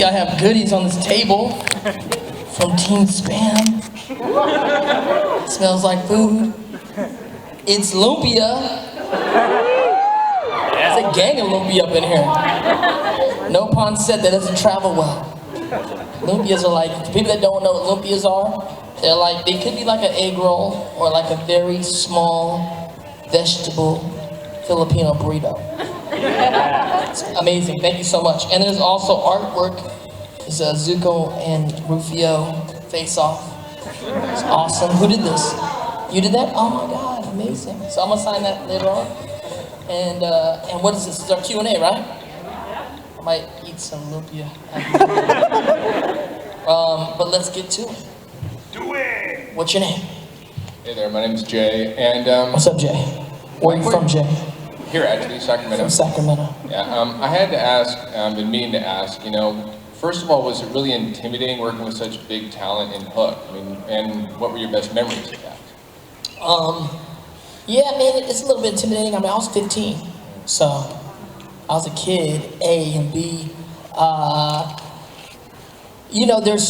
See, I have goodies on this table from Team Spam. It smells like food. It's lumpia. There's a gang of lumpia up in here. No pun said that doesn't travel well. Lumpias are like, for people that don't know what lumpias are, they're like, they could be like an egg roll or like a very small vegetable Filipino burrito. It's amazing, thank you so much. And there's also artwork. It's a Zuko and Ruffio face-off. It's awesome. Who did this? You did that? Oh my God, amazing. So I'm gonna sign that later on. And what is this? This is our Q&A, right? I might eat some lumpia. But let's get to it. Do it! What's your name? Hey there, my name's Jay, and What's up, Jay? Where are you from, Jay? Here, actually, Sacramento. From Sacramento. Yeah, I had to ask, been meaning to ask, you know, first of all, was it really intimidating working with such big talent in Hook? I mean, and what were your best memories of that? Yeah, I mean, it's a little bit intimidating. I mean, I was 15, so I was a kid, A and B. You know, they're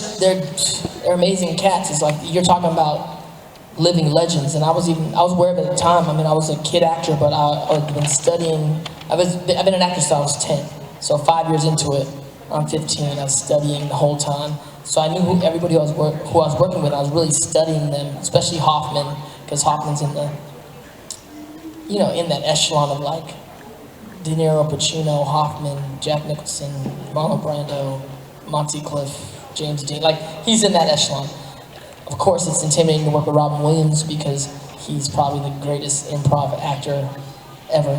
amazing cats. It's like, you're talking about living legends, and I was aware of it at the time. I mean, I was a kid actor, but I've been studying. I've been an actor since I was 10, so 5 years into it. I'm 15. I was studying the whole time, so I knew who I was working with. I was really studying them, especially Hoffman, because Hoffman's in the, you know, in that echelon of like De Niro, Pacino, Hoffman, Jack Nicholson, Marlon Brando, Monty Cliff, James Dean. Like, he's in that echelon. Of course, it's intimidating to work with Robin Williams because he's probably the greatest improv actor ever,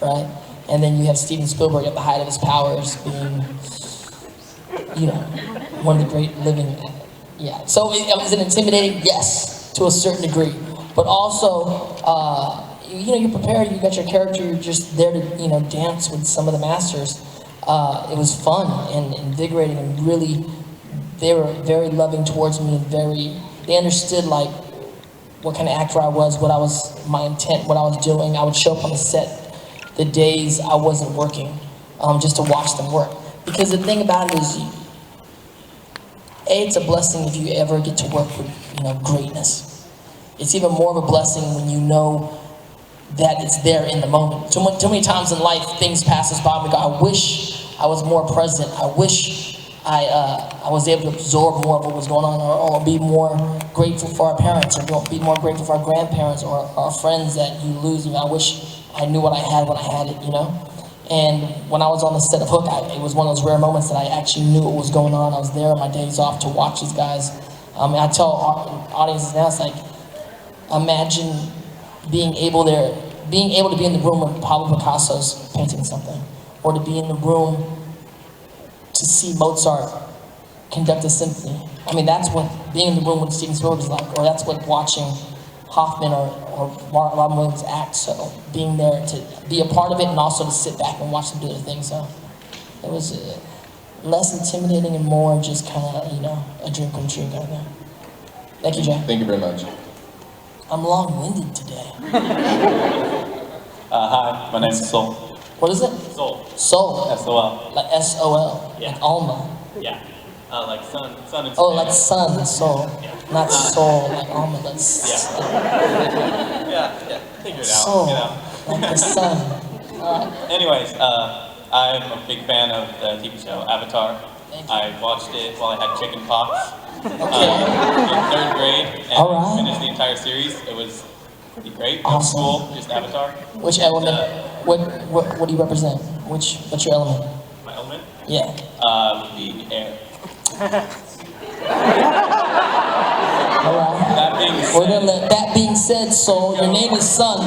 right? And then you have Steven Spielberg at the height of his powers being, you know, one of the great living, yeah. So is it intimidating? Yes, to a certain degree. But also, you know, you're prepared, you got your character, you're just there to, you know, dance with some of the masters. It was fun and invigorating, and really, they were very loving towards me, and they understood like what kind of actor I was, my intent, what I was doing. I would show up on the set the days I wasn't working, just to watch them work. Because the thing about it is, it's a blessing if you ever get to work with, you know, greatness. It's even more of a blessing when you know that it's there in the moment. Too many times in life, things pass us by and we go, I wish I was more present. I wish I was able to absorb more of what was going on, or be more grateful for our parents, or be more grateful for our grandparents, or our friends that you lose. I wish I knew what I had when I had it, you know? And when I was on the set of Hook, it was one of those rare moments that I actually knew what was going on. I was there on my days off to watch these guys. And I tell audiences now, it's like, imagine being able to be in the room when Pablo Picasso's painting something, or to be in the room to see Mozart conduct a symphony. I mean, that's what being in the room with Steven Spielberg is like, or that's what watching Hoffman or Robin Williams act. So being there to be a part of it, and also to sit back and watch them do their thing. So it was less intimidating and more just kind of, you know, a dream come true kind of thing. Thank you, Jay. Thank you very much. I'm long-winded today. Hi, my name's Sol. What is it? Sol. Soul. S-O-L. Like S-O-L. Yeah. Like Alma. Yeah. Like sun and Spanish. Oh, like sun, soul. Yeah. Not soul, like alma. That's Yeah. Figure it out. soul, You know. like the sun. Anyways, I'm a big fan of the TV show Avatar. Thank you. I watched it while I had chicken pox in Okay. 3rd grade, and All right. finished the entire series. It was pretty great. Awesome. No school, just Avatar. Which element? What do you represent? What's your element? My element Yeah. would be air. All right. That being said, We're gonna let that being said, soul. Your name is Sun.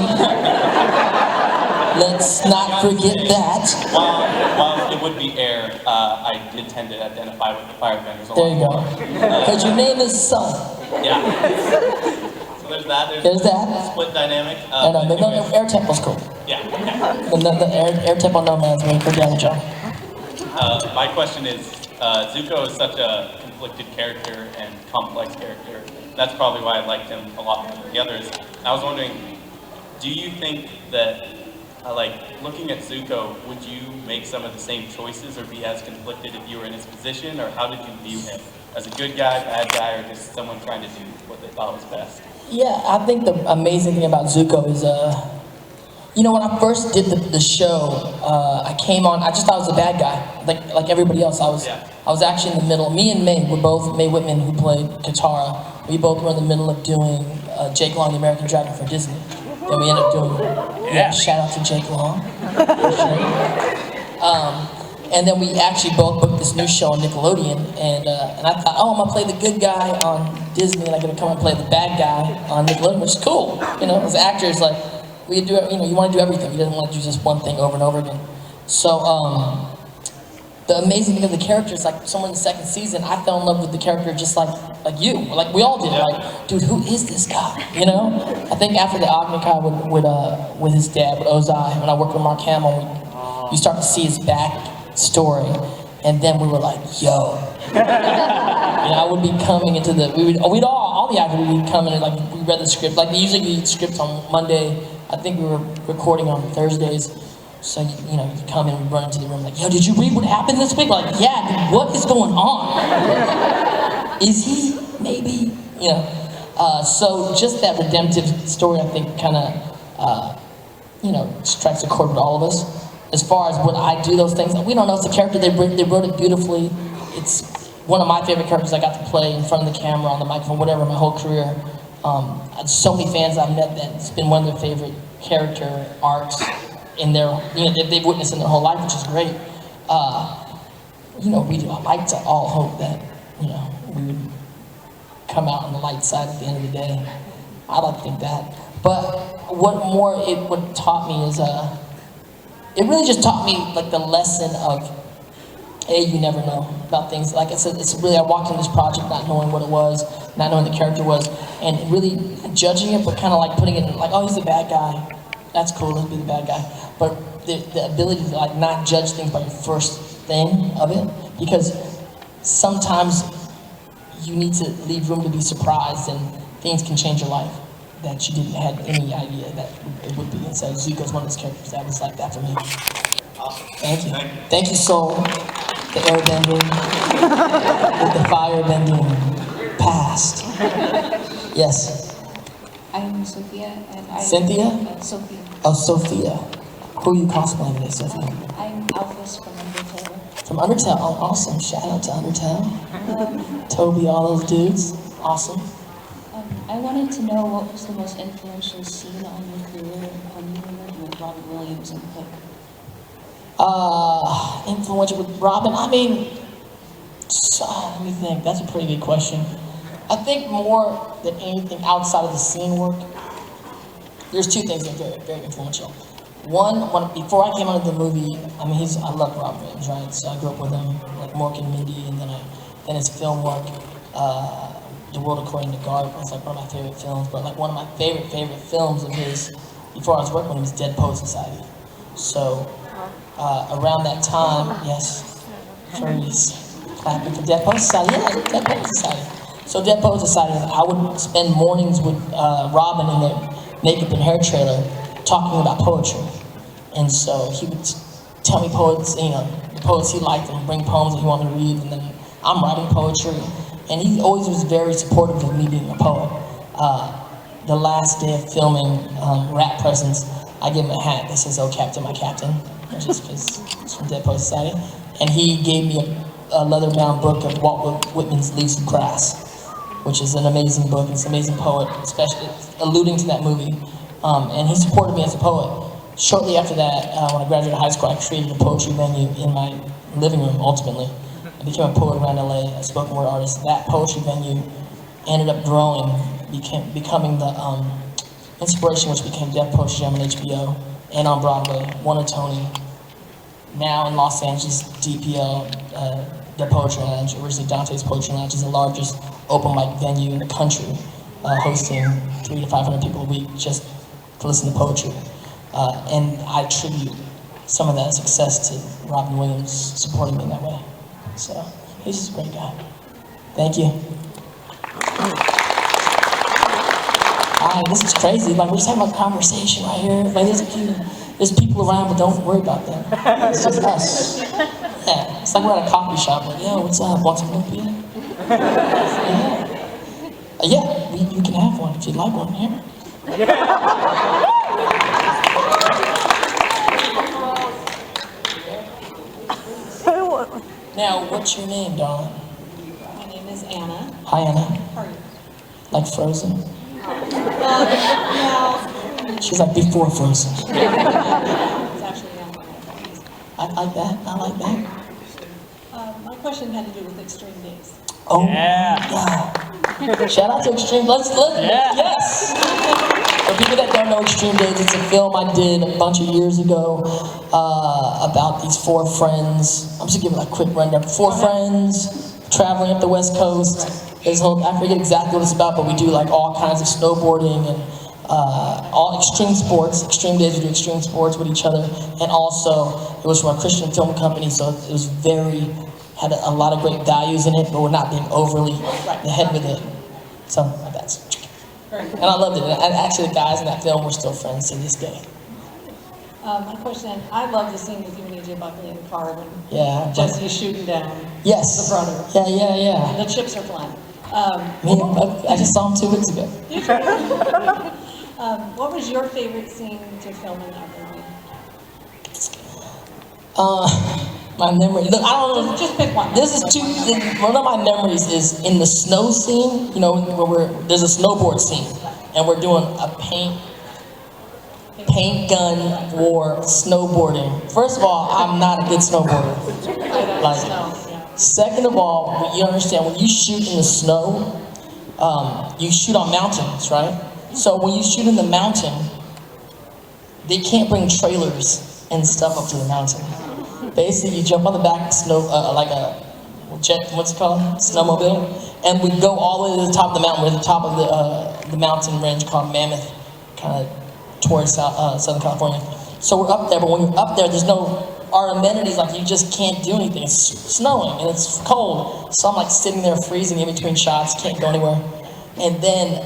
Let's not forget that. while it would be air, I did tend to identify with the firebenders a There lot you go. more. Because your name is Sun. Yeah. So there's that. There's that. Split dynamic. And the anyways, air temp was cool. yeah. The air temp on No Man's really good damage on. My question is, Zuko is such a conflicted character and complex character. That's probably why I liked him a lot more than the others. I was wondering, do you think that like looking at Zuko, would you make some of the same choices or be as conflicted if you were in his position, or how did you view him? As a good guy, bad guy, or just someone trying to do what they thought was best? Yeah, I think the amazing thing about Zuko is, you know, when I first did the show, I came on, I just thought I was a bad guy, like everybody else. I was actually in the middle. Me and May were both, Mae Whitman, who played Katara, we both were in the middle of doing Jake Long, the American Dragon for Disney. Then we ended up doing, shout out to Jake Long. And then we actually both booked this new show on Nickelodeon, and I thought, oh, I'm gonna play the good guy on Disney, and I'm gonna come and play the bad guy on Nickelodeon, which is cool. You know, as actors, like, we do, you know, you want to do everything. You don't want to do just one thing over and over again. So, the amazing thing of the character is, like, someone in the second season, I fell in love with the character just like you, like we all did. Like, dude, who is this guy? You know? I think after the Agni Kai with his dad, with Ozai, when I worked with Mark Hamill, you start to see his backstory, and then we were like, yo. You know, I would be coming into the, we'd all the actors would be coming and, like, we read the script. Like, they usually read scripts on Monday. I think we were recording on Thursdays. So, you know, you come in and run into the room like, yo, did you read what happened this week? Like, yeah, dude, what is going on? Is he maybe, you know? So just that redemptive story, I think, kind of, you know, strikes a chord with all of us. As far as when I do those things, we don't know, it's a character, they wrote it beautifully. It's one of my favorite characters I got to play in front of the camera, on the microphone, whatever, my whole career. So many fans I've met that it's been one of their favorite character arcs in their, you know, they've witnessed in their whole life, which is great. You know, I like to all hope that, you know, we would come out on the light side at the end of the day. I like to think that. But what taught me is, it really just taught me, like, the lesson of, you never know about things. Like I said, it's really, I walked in this project not knowing what it was, not knowing the character was, and really judging it, but kind of like putting it in, like, oh, he's a bad guy. That's cool, let's be the bad guy. But the ability to, like, not judge things by your first thing of it, because sometimes you need to leave room to be surprised, and things can change your life that you didn't have any idea that it would be. And so Zuko's one of those characters that was like that for me. Awesome. Thank you. Thank you, Soul. The airbending, with the firebending past. Yes. I'm Sophia, and I... Cynthia? Sophia. Oh, Sophia. Who are you cosplaying today, Sophia? I'm Alphys from Undertale. From Undertale? Oh, awesome. Shout out to Undertale. Toby, all those dudes. Awesome. I wanted to know what was the most influential scene on your career when you were working with Robin Williams in Hook? Influential with Robin? I mean, let me think. That's a pretty good question. I think more than anything outside of the scene work, there's two things that are very, very influential. One, before I came out of the movie, I mean, I love Robin Williams, right? So I grew up with him, like Mork and Mindy, and then his film work, The World According to Garp, was like one of my favorite films. But like one of my favorite films of his, before I was working with him, was Dead Poet Society. So around that time, yes, Furries clapping for Dead Poet Society, yeah, Dead Poet Society. So Dead Poet Society, I would spend mornings with Robin in their makeup and hair trailer talking about poetry. And so he would tell me poets, you know, the poets he liked and bring poems that he wanted me to read, and then I'm writing poetry. And he always was very supportive of me being a poet. The last day of filming Rat Presence, I gave him a hat that says, "Oh Captain, my Captain," just because it's from Dead Poet Society. And he gave me a leather-bound book of Walt Whitman's Leaves of Grass, which is an amazing book. It's an amazing poet, especially alluding to that movie. And he supported me as a poet. Shortly after that, when I graduated high school, I created a poetry venue in my living room, ultimately. I became a poet around LA, a spoken word artist. That poetry venue ended up growing, becoming the inspiration, which became Deaf Poetry Jam on HBO and on Broadway, won a Tony. Now in Los Angeles, DPL, the Poetry Lounge, originally Dante's Poetry Lounge, is the largest open mic venue in the country, hosting 300 to 500 people a week just to listen to poetry. And I attribute some of that success to Robin Williams supporting me in that way. So, he's just a great guy. Thank you. Alright, this is crazy. Like, we're just having a conversation right here. Like, there's a few There's people around, but don't worry about them. It's just us. Yeah, it's like we're at a coffee shop. Like, yo, what's up? Want some lumpia? Yeah, you can have one if you'd like one. Here. Now, what's your name, darling? My name is Anna. Hi, Anna. How are you? Like Frozen? No, She's like before Frozen. it's actually Anna. I like that. I like that. My question had to do with extreme days. Oh, yeah. Shout out to Extreme. Yes. For people that don't know Extreme Days, it's a film I did a bunch of years ago about these 4 friends. I'm just giving like a quick rundown. 4 friends traveling up the West Coast. There's I forget exactly what it's about, but we do like all kinds of snowboarding and all extreme sports. Extreme Days, we do extreme sports with each other. And also, it was from a Christian film company, so it was had a lot of great values in it, but we're not being overly ahead with it. So that's, and I loved it. And actually, the guys in that film were still friends to this day. My question, I love the scene with you and AJ Buckley in the car when Yeah. Jesse's shooting down Yes. the brother. Yeah. And the chips are flying. I just saw him 2 weeks ago. What was your favorite scene to film in that movie? My memory. Look, I don't know. Just pick one. One of my memories is in the snow scene. You know, where there's a snowboard scene, and we're doing a paint gun war snowboarding. First of all, I'm not a good snowboarder. Second of all, you understand when you shoot in the snow, you shoot on mountains, right? So when you shoot in the mountain, they can't bring trailers and stuff up to the mountain. Basically, you jump on the back of snow, like a jet, what's it called? Snowmobile. And we go all the way to the top of the mountain. We're at the top of the mountain range called Mammoth, kind of towards Southern California. So we're up there, but when you're up there, there's our amenities, like you just can't do anything. It's snowing and it's cold. So I'm like sitting there freezing in between shots, can't go anywhere. And then,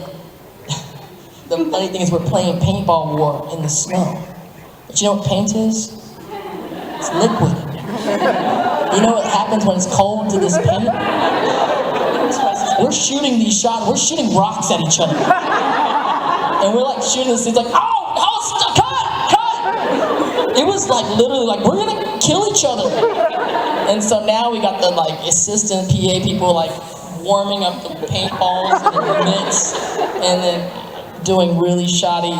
the funny thing is we're playing paintball war in the snow. But you know what paint is? It's liquid. You know what happens when it's cold to this paint? We're shooting these shots, we're shooting rocks at each other. And we're like shooting this, it's like, cut! It was like literally like, we're gonna kill each other. And so now we got the like assistant PA people like warming up the paintballs and the mitts, and then doing really shoddy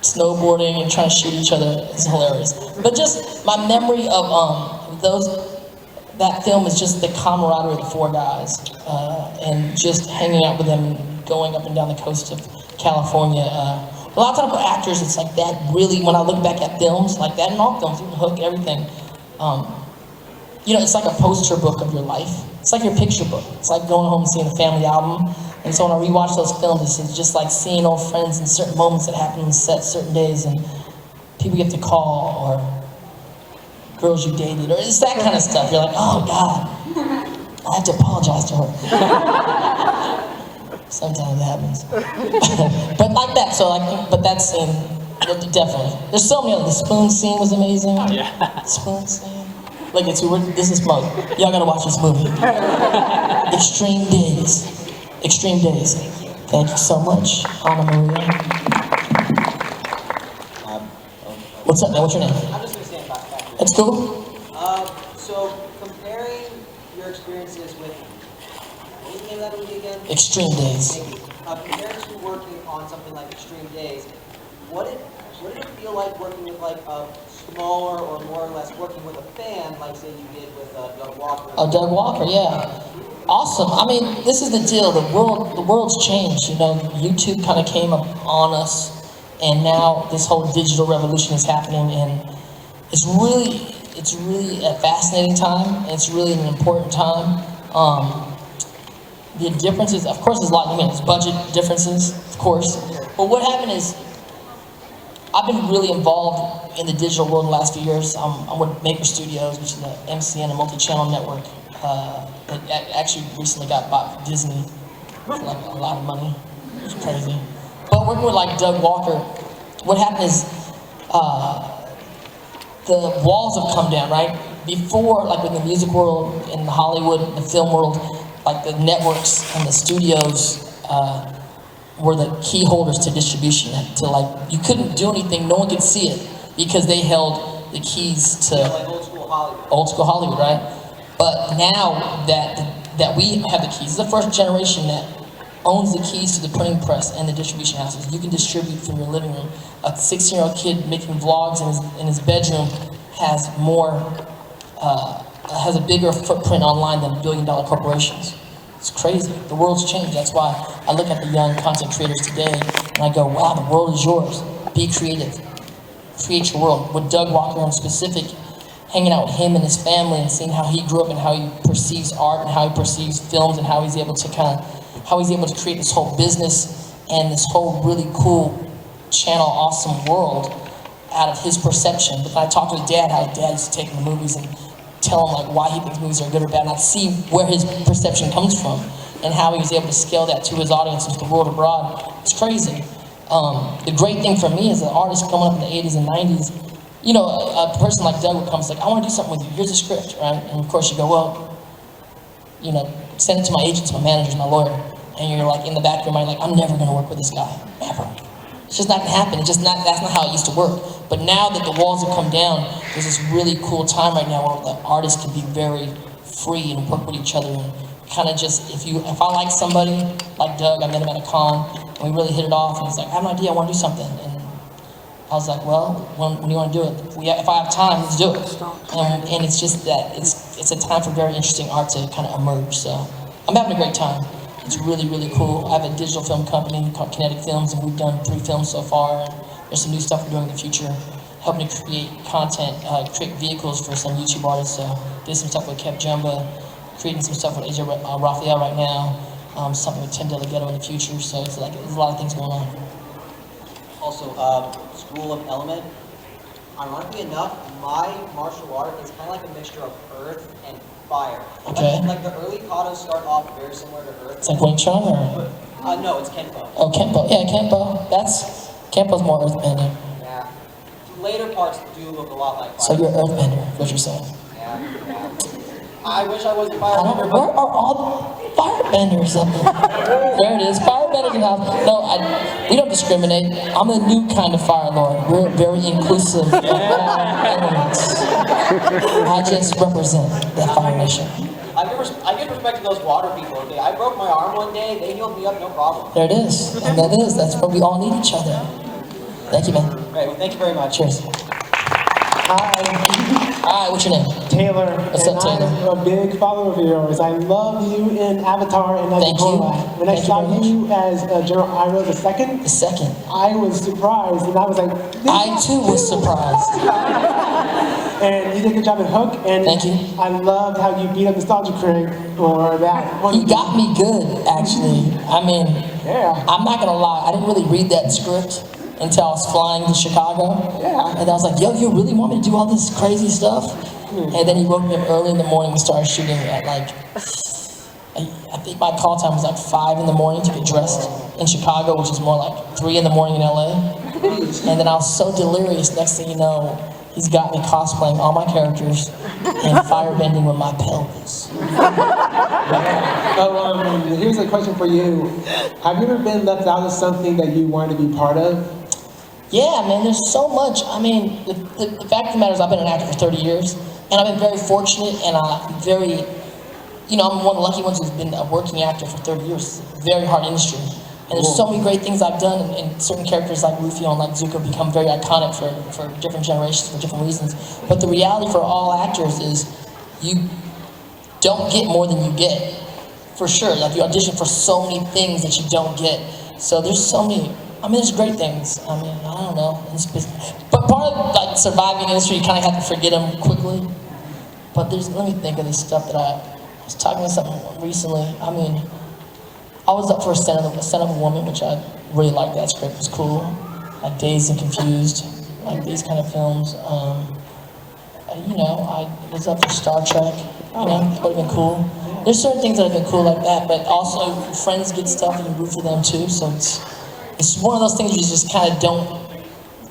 snowboarding and trying to shoot each other. It's hilarious. But just my memory of that film is just the camaraderie of the 4 guys and just hanging out with them, going up and down the coast of California. A lot of times for actors, it's like that really, when I look back at films, like that in all films, even Hook, everything, you know, it's like a poster book of your life. It's like your picture book. It's like going home and seeing a family album. And so when I rewatch those films, it's just like seeing old friends in certain moments that happen on set, certain days, and people you have to call, or girls you dated, or it's that kind of stuff. You're like, oh God, I have to apologize to her. Sometimes it happens. But like that, so like, but that scene, definitely. There's so many others. The spoon scene was amazing. Yeah. Spoon scene. Look, this is smoke. Y'all gotta watch this movie. Extreme Days. Extreme Days. Thank you so much, Anna Maria. What's up, man? What's your name? I'm just going to stand back. That's cool. So, comparing your experiences with, what was the name of that movie again? Extreme Days. Thank you. Compared to working on something like Extreme Days, what did it feel like working with like a smaller or more or less working with a fan, like say you did with Doug Walker? Oh, Doug Walker, yeah. Awesome. I mean, this is the deal. The world's changed. You know, YouTube kind of came up on us, and now this whole digital revolution is happening, and it's really a fascinating time, and it's really an important time. The differences, of course, there's a lot. I mean, there's budget differences, of course. But what happened is, I've been really involved in the digital world in the last few years. I'm with Maker Studios, which is an MCN, a multi-channel network that actually recently got bought by Disney for like a lot of money. It's crazy. But working with like Doug Walker, what happened is the walls have come down, right? Before, like in the music world, in the Hollywood, the film world, like the networks and the studios were the key holders to distribution. To like, you couldn't do anything, no one could see it because they held the keys to Like old school Hollywood. old school Hollywood, right? But now that we have the keys, this is the first generation that owns the keys to the printing press and the distribution houses. You can distribute from your living room. A 16-year-old kid making vlogs in his bedroom has has a bigger footprint online than billion-dollar corporations. It's crazy. The world's changed. That's why I look at the young content creators today and I go, wow, the world is yours. Be creative. Create your world. With Doug Walker in specific, hanging out with him and his family and seeing how he grew up and how he perceives art and how he perceives films and how he's able to create this whole business and this whole really cool channel awesome world out of his perception. But I talked to his dad, how his dad used to take him to movies and tell him like why he thinks movies are good or bad, and I'd see where his perception comes from and how he was able to scale that to his audience and to the world abroad. It's crazy. The great thing for me is that artists coming up in the 80s and 90s, you know, a person like Doug would come and say, I want to do something with you, here's a script, right? And of course you go, well, you know, send it to my agents, my managers, my lawyer. And you're like in the back of your mind, like, I'm never gonna work with this guy, ever. It's just not gonna happen. It's just not, that's not how it used to work. But now that the walls have come down, there's this really cool time right now where the artists can be very free and work with each other and kind of just, if I like somebody, like Doug, I met him at a con, and we really hit it off, and he's like, I have an idea, I want to do something. And I was like, well, when do you want to do it? If I have time, let's do it. And it's just that, it's a time for very interesting art to kind of emerge, so I'm having a great time. It's really, really cool. I have a digital film company called Kinetic Films, and we've done 3 films so far, and there's some new stuff we're doing in the future, helping to create content, create vehicles for some YouTube artists, so did some stuff with Kev Jumba, creating some stuff with AJ Raphael right now, something with Tim Delgado in the future, so it's like, there's a lot of things going on. Also, School of Element. Ironically enough, my martial art is kind of like a mixture of earth and fire. Okay. Like the early katas start off very similar to earth. It's like Wing Chun, or? No, it's Kenpo. Oh, Kenpo, yeah, Kenpo. Kenpo's more earthbending. Yeah. Later parts do look a lot like fire. So you're earthbender, what you're saying. Yeah. I wish I wasn't I don't know, firebender, where are all the firebenders up there? There it is, firebenders in the house. No, we don't discriminate. I'm a new kind of fire lord. We're very inclusive of all elements. I just represent the Fire Nation. I give respect to those water people. Okay, I broke my arm one day, they healed me up, no problem. There it is, and that's where we all need each other. Thank you, man. Great, well, thank you very much. Cheers. Hi, what's your name? Taylor. What's up, Taylor? I'm a big follower of yours. I love you in Avatar and as Thank a you. When I Thank you saw very you as General Iroh II, The second. I was surprised, and I was like, I too was surprised. And you did a good job at Hook, and Thank you. I loved how you beat up Nostalgia Craig for that one. You got me good, actually. I mean, Yeah. I'm not gonna lie, I didn't really read that script until I was flying to Chicago. Yeah. And I was like, yo, you really want me to do all this crazy stuff? And then he woke me up early in the morning. We started shooting at like, I think my call time was like 5 in the morning to get dressed in Chicago, which is more like 3 in the morning in LA. And then I was so delirious, next thing you know, he's got me cosplaying all my characters and firebending with my pelvis. Here's a question for you. Have you ever been left out of something that you wanted to be part of? Yeah, man, there's so much. I mean, the fact of the matter is I've been an actor for 30 years, and I've been very fortunate, and I'm very, you know, I'm one of the lucky ones who's been a working actor for 30 years. It's a very hard industry. And there's so many great things I've done, and certain characters like Ruffio and like Zuko become very iconic for different generations, for different reasons. But the reality for all actors is you don't get more than you get, for sure. Like, you audition for so many things that you don't get. So there's so many, I mean, there's great things. I mean, I don't know. But part of like surviving the industry, you kind of have to forget them quickly. But let me think of this stuff that I was talking to someone recently. I mean, I was up for a Son of a Woman, which I really liked. That script. It was cool. Like Dazed and Confused, like these kind of films. You know, I was up for Star Trek. You know, that would have been cool. There's certain things that have been cool like that, but also friends get stuff and you root for them too. So it's one of those things you just kind of don't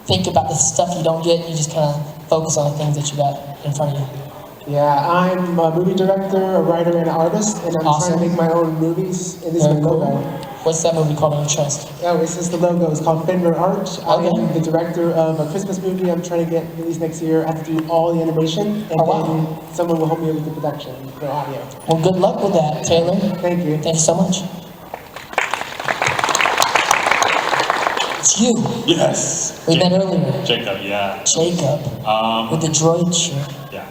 think about the stuff you don't get. You just kind of focus on the things that you got in front of you. Yeah, I'm a movie director, a writer, and an artist, and I'm Awesome. trying to make my own movies, and this is Very my cool. logo. What's that movie called on your chest? Oh, this is the logo. It's called Fender Arch. I Okay. am the director of a Christmas movie I'm trying to get released next year. I have to do all the animation, and Oh, wow. then someone will help me with the production, the audio. Well, good luck with that, Taylor. Thank you. Thank you so much. It's you. Yes. We met earlier. Jacob, yeah. Jacob. With the droid shirt. Yeah.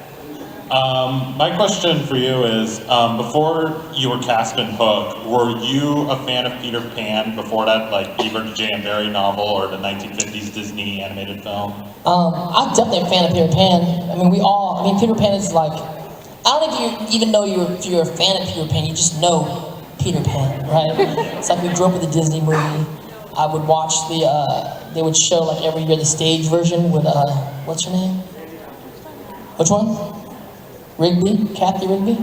My question for you is, before you were cast in Hook, were you a fan of Peter Pan before that, like either the J.M. Barrie novel or the 1950s Disney animated film? I'm definitely a fan of Peter Pan. I mean, Peter Pan is like, I don't know if you even know if you're a fan of Peter Pan, you just know Peter Pan, right? It's like we grew up with the Disney movie. I would watch they would show like every year the stage version with, what's her name? Which one? Rigby? Kathy Rigby?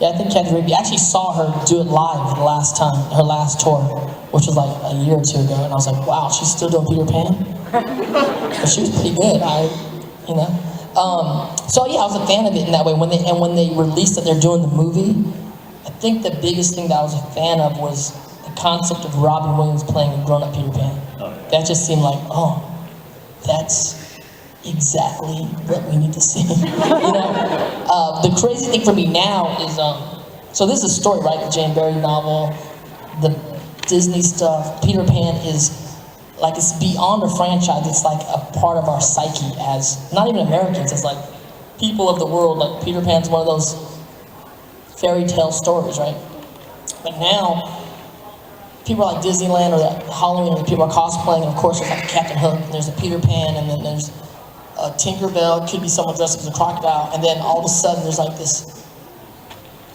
Yeah, I think Kathy Rigby. I actually saw her do it live the last time, her last tour, which was like a year or two ago, and I was like, wow, she's still doing Peter Pan? But she was pretty good, so yeah, I was a fan of it in that way. When they released that they're doing the movie, I think the biggest thing that I was a fan of was the concept of Robin Williams playing a grown-up Peter Pan. That just seemed like, oh, that's exactly what we need to see. The crazy thing for me now is, so this is a story, right? The J.M. Barrie novel, the Disney stuff. Peter Pan is like, it's beyond a franchise. It's like a part of our psyche as, not even Americans, as like people of the world. Like Peter Pan's one of those fairy tale stories, right? But now, people are like Disneyland or Halloween, and people are cosplaying, and of course there's like Captain Hook, and there's a Peter Pan, and then there's a Tinkerbell, could be someone dressed up as a crocodile, and then all of a sudden there's like this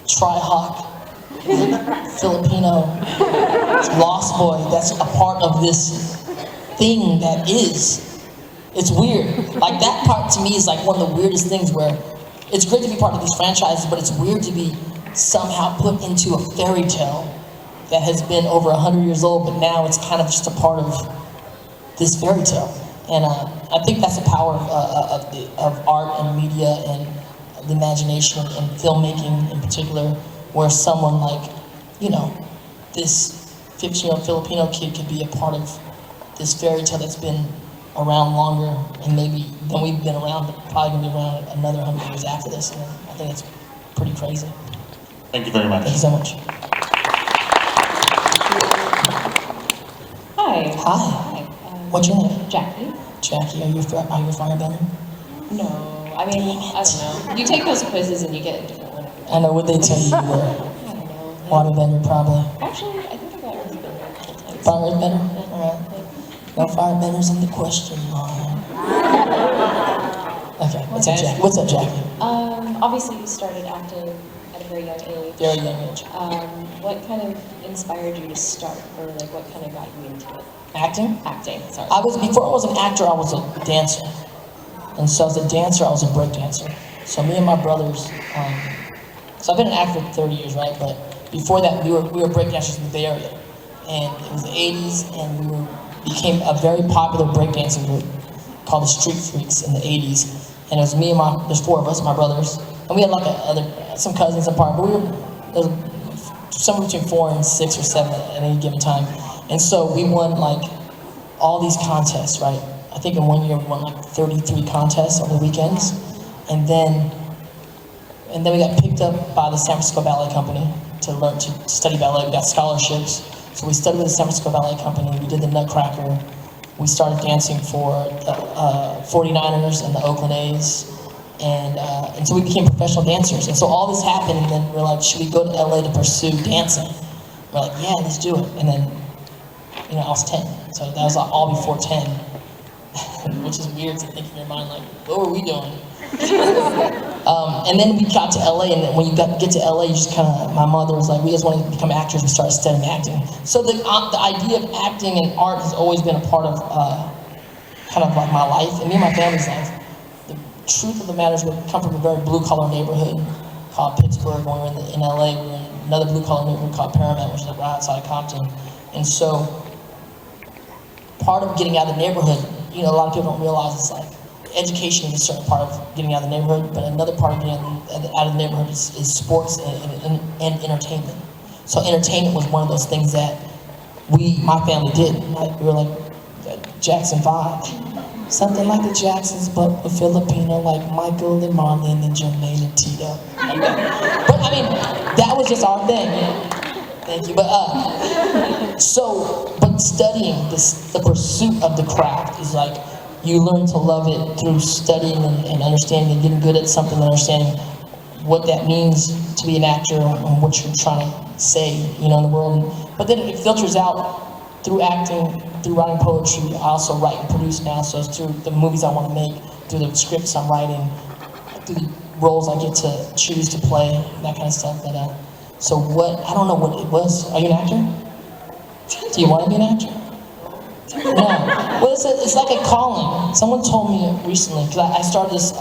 Tri-Hawk, Filipino, lost boy that's a part of this thing that is. It's weird. Like that part to me is like one of the weirdest things where it's great to be part of these franchises, but it's weird to be somehow put into a fairy tale that has been over 100 years old, but now it's kind of just a part of this fairy tale. And I think that's the power of art and media and the imagination and filmmaking in particular, where someone like, this 15-year-old Filipino kid could be a part of this fairy tale that's been around longer and maybe than we've been around, but probably gonna be around another 100 years after this. And I think it's pretty crazy. Thank you very much. Thank you so much. Hi. Hi. What's your name? Jackie. Jackie, are you a firebender? No, I mean, I don't know. You take those quizzes and you get a different one. I know, what they tell you were? I don't know. Waterbender, probably. Actually, I think I got earthbender a couple times. Firebender? Alright. No firebenders in the question line. Okay, what's up, Jackie? What's up, Jackie? Obviously you started acting at a very young age. Very young age. What kind of inspired you to start, or like what kind of got you into it? Acting? Acting, sorry. Before I was an actor, I was a dancer. And so as a dancer, I was a break dancer. So me and my brothers, so I've been an actor for 30 years, right? But before that, we were break dancers in the Bay Area. And it was the 80s, and we became a very popular break dancing group called the Street Freaks in the 80s. And it was me and there's 4 of us, my brothers. And we had like some cousins apart, but there was somewhere between 4 and 6 or 7 at any given time. And so we won like all these contests, right? I think in one year we won like 33 contests on the weekends. And then we got picked up by the San Francisco Ballet Company to study ballet. We got scholarships. So we studied with the San Francisco Ballet Company. We did the Nutcracker. We started dancing for the 49ers and the Oakland A's. And so we became professional dancers. And so all this happened, and then we're like, should we go to LA to pursue dancing? We're like, yeah, let's do it. And then, I was 10. So that was all before 10. Which is weird to think in your mind, like, what were we doing? And then we got to LA, and then when you get to LA, you just my mother was like, we just want to become actors. We started studying acting. So the idea of acting and art has always been a part of kind of like my life, and me and my family's life. The truth of the matter is we come from a very blue-collar neighborhood called Pittsburgh. When we were in LA, we were in another blue-collar neighborhood called Paramount, which is right outside of Compton. And so part of getting out of the neighborhood, a lot of people don't realize it's like education is a certain part of getting out of the neighborhood, but another part of getting out of the neighborhood is sports and entertainment. So entertainment was one of those things that my family did. Like, we were like Jackson 5. Something like the Jacksons, but a Filipino, like Michael and Marlon and Jermaine and Tito. But I mean, that was just our thing. Thank you. But studying the pursuit of the craft is like, you learn to love it through studying and understanding and getting good at something and understanding what that means to be an actor and what you're trying to say, in the world. But then it filters out through acting, through writing poetry. I also write and produce now, so it's through the movies I want to make, through the scripts I'm writing, through the roles I get to choose to play, that kind of stuff. But I don't know what it was. Are you an actor? Do you want to be an actor? No. Well, it's like a calling. Someone told me recently, because I started this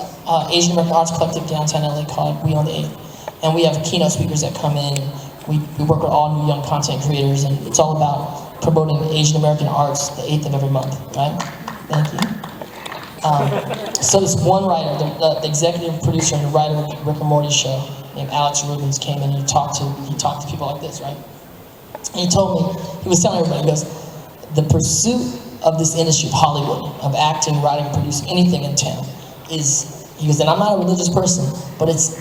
Asian American Arts Collective downtown LA called We on the 8th. And we have keynote speakers that come in. We work with all new young content creators, and it's all about promoting Asian American arts the 8th of every month, right? Thank you. So this one writer, the executive producer and the writer of the Rick and Morty show, named Alex Rubens, came in and he talked to people like this, right? And he was telling everybody, he goes, the pursuit of this industry of Hollywood, of acting, writing, producing, anything in town, he goes, and I'm not a religious person, but it's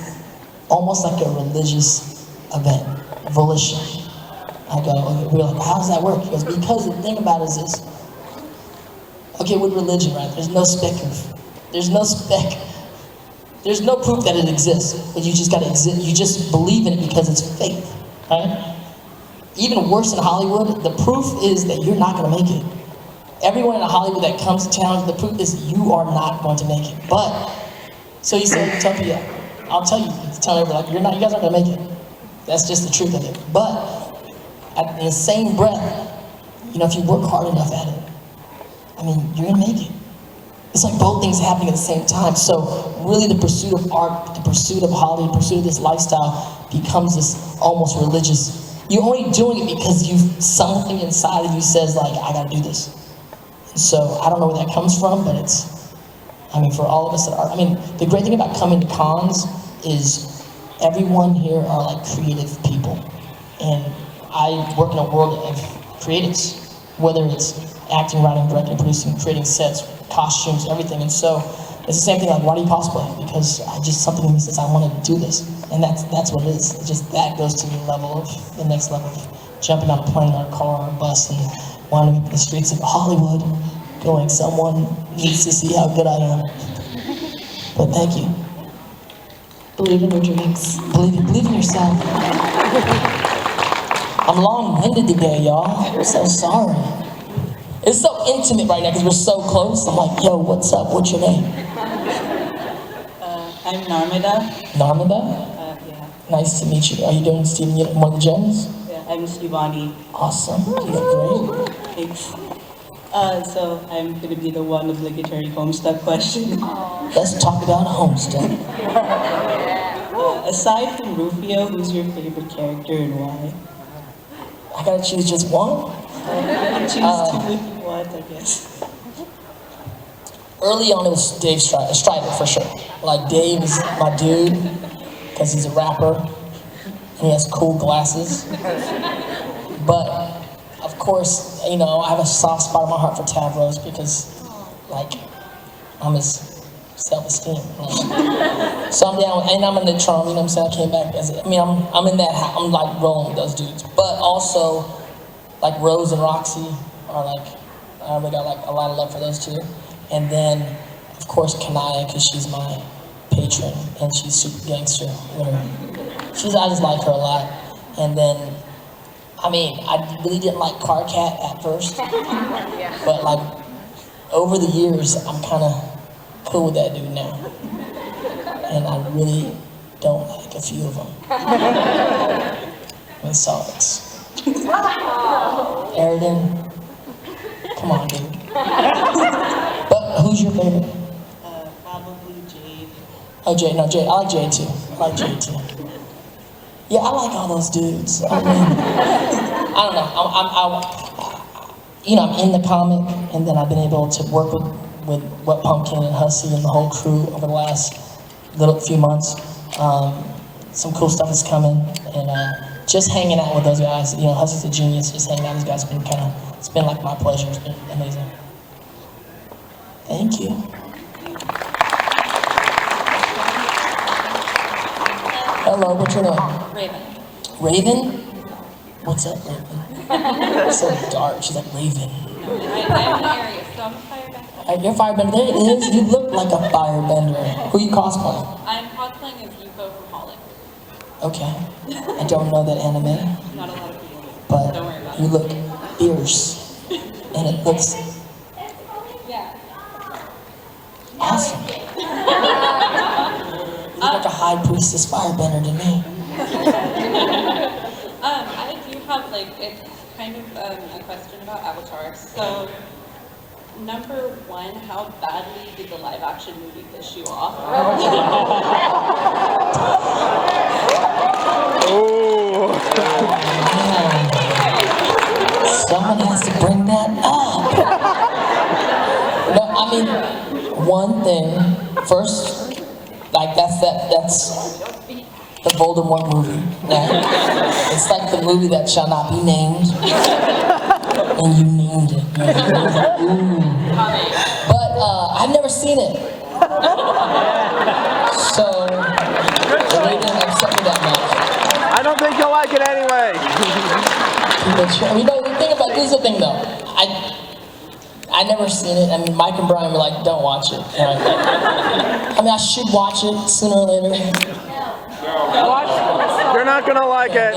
almost like a religious event, a volition. I go, okay, we're like, how does that work? He goes, because the thing about it is this, okay, with religion, right, there's no proof that it exists, but you just gotta exist, you just believe in it because it's faith, right? Even worse in Hollywood, the proof is that you're not gonna make it. Everyone in Hollywood that comes to town, the proof is you are not going to make it. But, so you say, tell people, I'll tell you, tell everybody, like, you guys aren't gonna make it. That's just the truth of it. But, in the same breath, if you work hard enough at it, you're gonna make it. It's like both things happening at the same time. So really the pursuit of art, the pursuit of Hollywood, the pursuit of this lifestyle becomes this almost religious. You're only doing it because something inside of you says like, I gotta do this. And so I don't know where that comes from, but it's, for all of us that are, the great thing about coming to cons is everyone here are like creative people. And I work in a world of creatives, whether it's acting, writing, directing, producing, creating sets, costumes, everything. And so it's the same thing, like, why do you cosplay? Because something in me says I want to do this. And that's what it is. It's just that goes to the next level of jumping on a plane or a car or a bus and wandering up the streets of Hollywood going, someone needs to see how good I am. But thank you. Believe in your dreams. Believe in yourself. I'm long-winded today, y'all. I'm so sorry. It's so intimate right now because we're so close. I'm like, yo, what's up? What's your name? I'm Narmada. Narmada? Yeah. Nice to meet you. Are you doing Stephen one of the gems? Yeah, I'm Shivani. Awesome. You look great. Thanks. So I'm going to be the one obligatory Homestuck question. Let's talk about Homestuck. Aside from Ruffio, who's your favorite character and why? I gotta choose just one? You can choose two if you want, I guess. Early on it was Dave Strider for sure. Like, Dave is my dude, because he's a rapper, and he has cool glasses. But, of course, I have a soft spot in my heart for Tavros because, like, I'm his self-esteem. So I'm down, and I'm in the Trump, I'm saying? I came back as I'm in that, I'm like rolling with those dudes. But also, like Rose and Roxy are like, I really got like a lot of love for those two. And then, of course, Kanaya, because she's my patron, and she's super gangster. I just like her a lot. And then, I really didn't like Carcat at first, but like, over the years, I'm kind of cool with that dude now. And I really don't like a few of them. Solix. Aridin. Come on, dude. But who's your favorite? Probably Jade. Oh, Jade. No, Jade. I like Jade too. Yeah, I like all those dudes. I don't know. I'm in the comic, and then I've been able to work with with Wet Pumpkin and Hussey and the whole crew over the last few months. Some cool stuff is coming, and just hanging out with those guys. You know, Hussey's a genius. Just hanging out with these guys has been it's been like my pleasure. It's been amazing. Thank you. Hello, what's your name? Raven. Raven? What's up, Raven? So dark. She's like, Raven. No, I'm an Aries, so I'm a firebender. You're a firebender. There it is. You look like a firebender. Who are you cosplaying? I'm cosplaying as Zuko from Holland. Okay. I don't know that anime, Not a lot of people do. but Don't worry about you it. look fierce. And it looks Yeah. awesome. You look like a high priestess firebender to me. I do have it's kind of a question about Avatar. So, number one, how badly did the live action movie piss you off? Someone has to bring that up. No, I mean, one thing, first, that's the Voldemort movie, right? It's like the movie that shall not be named, and you named it. Ooh. But I've never seen it. So, they didn't accept me that much. I don't think you'll like it anyway. You know, this is the thing though. I never seen it. I mean, Mike and Brian were like, don't watch it. And I mean, I should watch it sooner or later. You're not gonna like it.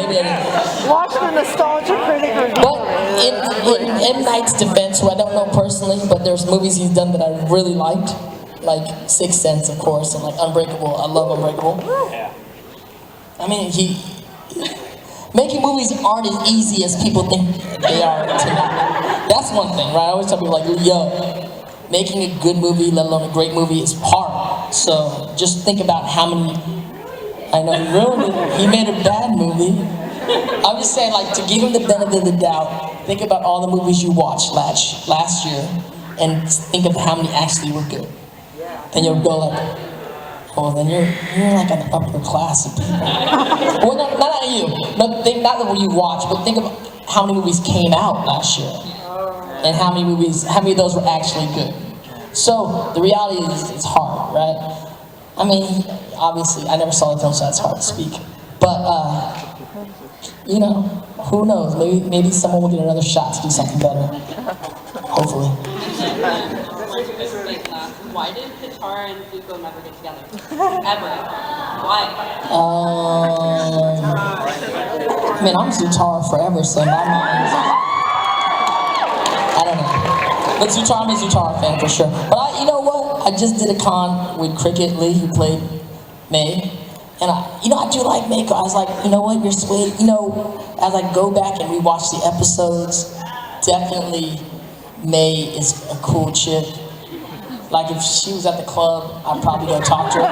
Watch the nostalgia critic review. But in M. Night's defense, who I don't know personally, but there's movies he's done that I really liked. Like Sixth Sense, of course, and like Unbreakable. I love Unbreakable. Yeah. I mean, making movies aren't as easy as people think they are tonight. That's one thing, right? I always tell people like, yo, making a good movie, let alone a great movie, is hard. So just think about how many, I know he ruined it, he made a bad movie. I'm just saying, like, to give him the benefit of the doubt, think about all the movies you watched last year, and think of how many actually were good. Then you'll go like, oh, then you're like an upper class of people. Well, no, not you. Not that you watch, but think of how many movies came out last year, and how many of those were actually good. So the reality is, it's hard, right? I mean, obviously, I never saw the film, so it's hard to speak. But you know, who knows? Maybe someone will get another shot to do something better. Hopefully. Why did Katara and Zuko never get together? Ever. Why? I mean, I'm Zutara forever, so in my mind, I don't know. But I'm a Zutara fan for sure. But you know what? I just did a con with Cricket Lee, who played May. And I do like Mako. I was like, you know what? You're sweet. You know, as I go back and rewatch the episodes, definitely May is a cool chick. Like, if she was at the club, I'd probably go talk to her.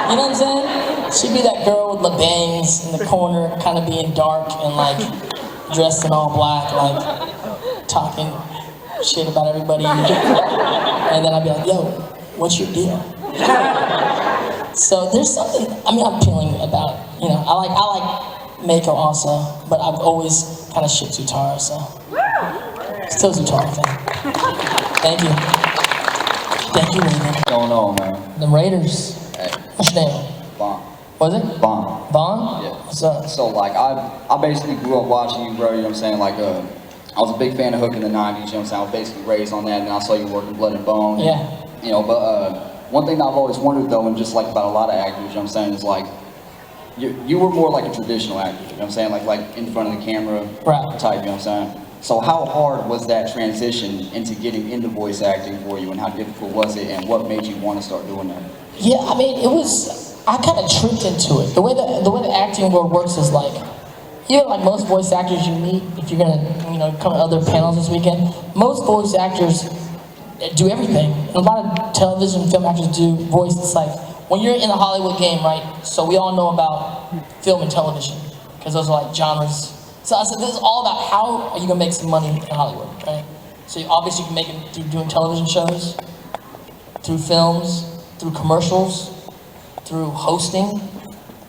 You know what I'm saying? She'd be that girl with the bangs in the corner, kind of being dark and, like, dressed in all black, like, talking shit about everybody. And then I'd be like, yo, what's your deal? So there's something, I mean, I'm feeling about, you know, I like Mako also, but I've always kind of shipped Zutara, so. Still Zutara fan. Thank you. Thank you, Raven. What's going on, man? The Raiders. Hey. What's your name? Vaughn. Was it? Vaughn. Vaughn? Yeah. What's up? So, like, I basically grew up watching you, bro, you know what I'm saying? Like, I was a big fan of Hook in the 90s, you know what I'm saying? I was basically raised on that, and I saw you working Blood and Bone. Yeah. You know, but one thing that I've always wondered, though, and just, like, about a lot of actors, you know what I'm saying, is, like, you were more like a traditional actor, you know what I'm saying? Like in front of the camera type, you know what I'm saying? So how hard was that transition into getting into voice acting for you, and how difficult was it, and what made you want to start doing that? Yeah, I mean, I kind of tripped into it. The way the acting world works is like, like most voice actors you meet, if you're gonna, come to other panels this weekend, most voice actors do everything. And a lot of television, film actors do voice. It's like, when you're in the Hollywood game, right, so we all know about film and television, because those are like genres. So I said, this is all about how are you gonna make some money in Hollywood, right? So obviously you can make it through doing television shows, through films, through commercials, through hosting,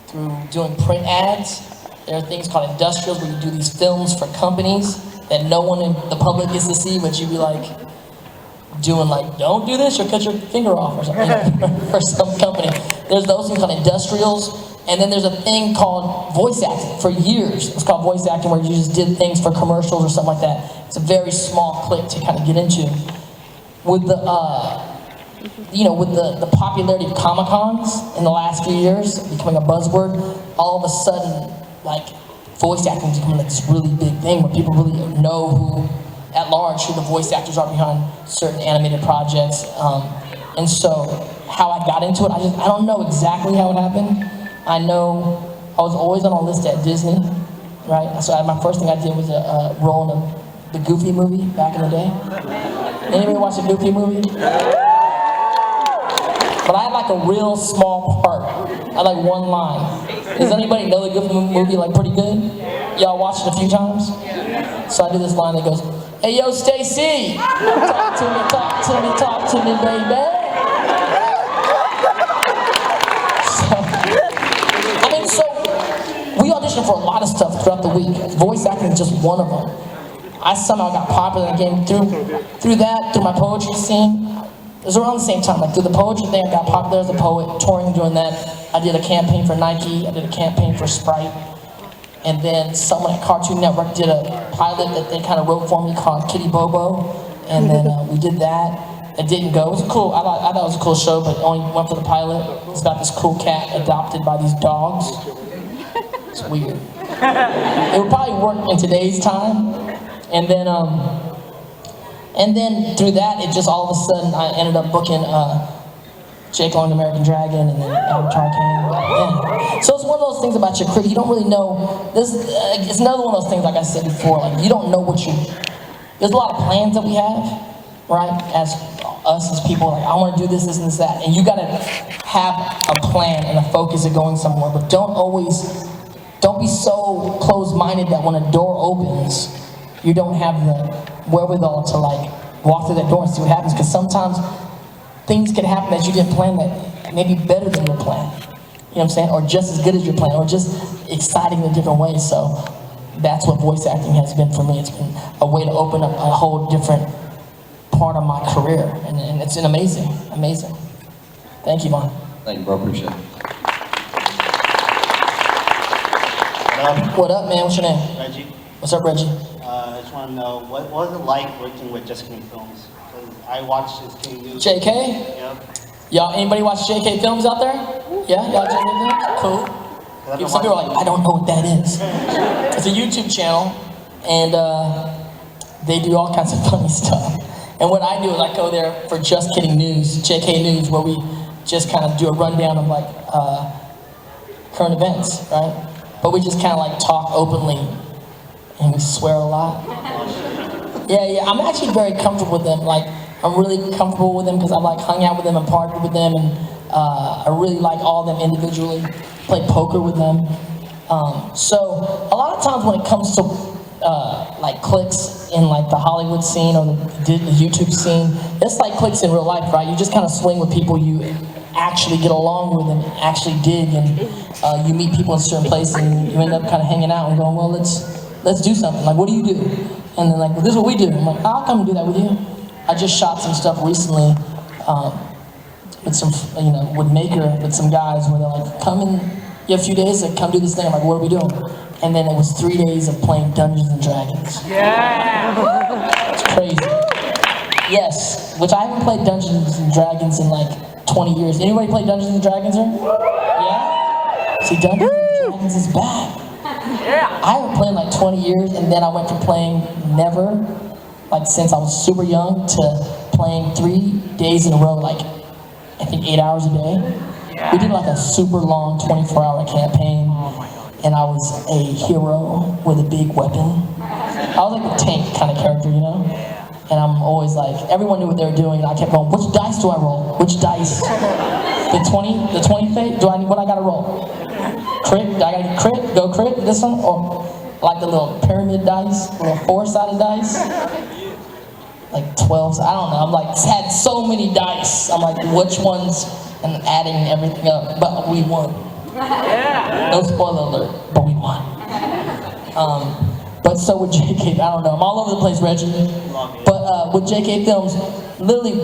through doing print ads. There are things called industrials where you do these films for companies that no one in the public gets to see, but you be like, doing like, don't do this or cut your finger off or something, for some company. There's those things called industrials, and then there's a thing called voice acting. For years, it was called voice acting, where you just did things for commercials or something like that. It's a very small clip to kind of get into. With the, with the popularity of Comic-Cons in the last few years, becoming a buzzword, all of a sudden, like, voice acting is becoming like this really big thing where people really know who, at large, who the voice actors are behind certain animated projects. And so, how I got into it, I don't know exactly how it happened. I know I was always on a list at Disney, right? So my first thing I did was a role in the Goofy movie back in the day. Anybody watch the Goofy movie? But I had like a real small part. I had like one line. Does anybody know the Goofy movie like pretty good? Y'all watched it a few times? So I did this line that goes, "Hey yo, Stacy, talk to me, talk to me, talk to me, baby." So we auditioned for a lot of stuff throughout the week. Voice acting is just one of them. I somehow got popular in the game through that, through my poetry scene. It was around the same time, like through the poetry thing, I got popular as a poet, touring, doing that. I did a campaign for Nike, I did a campaign for Sprite. And then someone at Cartoon Network did a pilot that they kind of wrote for me called Kitty Bobo. And then we did that. It didn't go. It was cool. I thought it was a cool show, but only went for the pilot. It's about this cool cat adopted by these dogs. It's weird. It would probably work in today's time. And then through that, it just all of a sudden I ended up booking Jake Long, the American Dragon, and then Avatar came. Yeah. So it's one of those things about your career. You don't really know. It's another one of those things, like I said before. Like you don't know what you. There's a lot of plans that we have, right? As us as people, like I want to do this, this, and this, that, and you got to have a plan and a focus of going somewhere. But don't be so closed-minded that when a door opens, you don't have the wherewithal to like walk through that door and see what happens. Because sometimes things can happen that you didn't plan that may be better than your plan. You know what I'm saying? Or just as good as your plan, or just exciting in a different way. So that's what voice acting has been for me. It's been a way to open up a whole different part of my career, and it's been amazing. Thank you, Vaughn. Thank you, bro. Appreciate it. What up? What up, man? What's your name? Reggie. What's up, Reggie? I just want to know, what was it like working with Just King Films? Because I watched Just King News. JK? Yep. Y'all, anybody watch JK Films out there? Yeah, y'all JK Films? Cool. Some people are like, I don't know what that is. It's a YouTube channel, and they do all kinds of funny stuff. And what I do is I go there for Just Kidding News, JK News, where we just kind of do a rundown of like current events, right? But we just kind of like talk openly, and we swear a lot. Yeah, I'm actually very comfortable with them. Like, I'm really comfortable with them because I've like hung out with them and partied with them, and I really like all of them individually. Play poker with them. So a lot of times when it comes to like clicks in like the Hollywood scene or the YouTube scene, it's like clicks in real life, right? You just kind of swing with people you actually get along with and actually dig, and you meet people in certain places and you end up kind of hanging out and going, well, let's do something. Like, what do you do? And then like, well, this is what we do. I'm like, I'll come and do that with you. I just shot some stuff recently with some, with Maker, with some guys where they're like, come in, you have a few days to come do this thing. I'm like, what are we doing? And then it was 3 days of playing Dungeons and Dragons. Yeah! It's crazy. Yes, which I haven't played Dungeons and Dragons in like 20 years. Anybody play Dungeons and Dragons here? Yeah? See, Dungeons and Dragons is back. Yeah. I haven't played in like 20 years, and then I went from playing never, like since I was super young, to playing 3 days in a row, like I think 8 hours a day. We did like a super long 24-hour campaign, and I was a hero with a big weapon. I was like a tank kind of character, you know? And I'm always like, everyone knew what they were doing, and I kept going, which dice do I roll? Which dice? The 20 fate? What I gotta roll? Crit? Do I gotta crit? Go crit? This one? Or like the little pyramid dice? The little 4-sided dice? like 12, I don't know. I'm like, had so many dice. I'm like, which ones? And adding everything up, but we won. No spoiler alert, but we won. But so with JK, I don't know, I'm all over the place, Reggie. But with JK Films, literally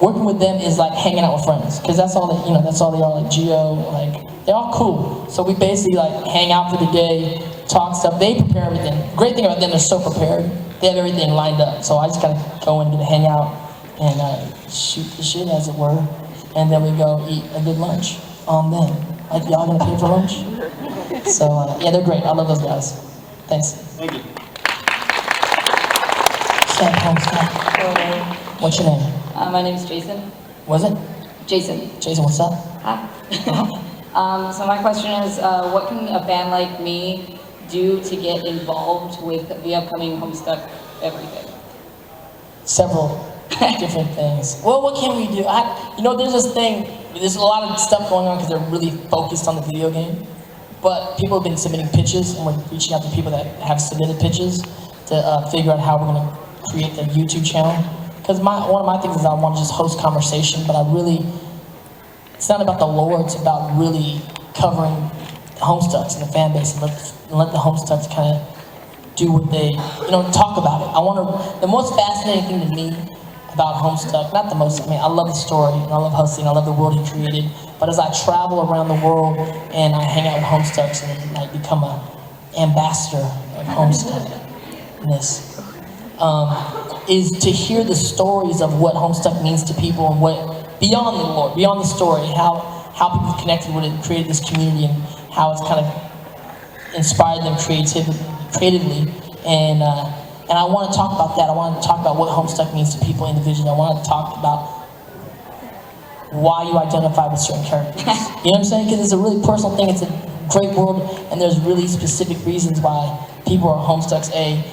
working with them is like hanging out with friends, because that's all they, that's all they are. Like Geo, like they're all cool. So we basically like hang out for the day, talk stuff. They prepare everything. Great thing about them, they're so prepared. They have everything lined up. So I just gotta go and get a hangout and shoot the shit, as it were, and then we go eat a good lunch on them. Like, y'all gonna pay for lunch? So yeah, they're great. I love those guys. Thanks. Thank you. Homestuck. What's your name? My name is Jason. Was it? Jason. Jason, what's up? Hi. So my question is, what can a band like me do to get involved with the upcoming Homestuck everything? Several different things. Well, what can we do? There's this thing, there's a lot of stuff going on because they're really focused on the video game. But people have been submitting pitches, and we're reaching out to people that have submitted pitches to figure out how we're going to create the YouTube channel. Because one of my things is I want to just host conversation, but it's not about the lore, it's about really covering the Homestucks and the fan base, and let the Homestucks kind of do what they, talk about it. The most fascinating thing to me about Homestuck, not the most, I love the story, and I love hustling, I love the world he created, but as I travel around the world and I hang out with Homestucks and I become an ambassador of Homestuckness, is to hear the stories of what Homestuck means to people and what, beyond the lore, beyond the story, how people connected with it and created this community and how it's kind of inspired them creatively. And I want to talk about that. I want to talk about what Homestuck means to people individually. I want to talk about why you identify with certain characters. You know what I'm saying? Because it's a really personal thing. It's a great world, and there's really specific reasons why people are Homestucks and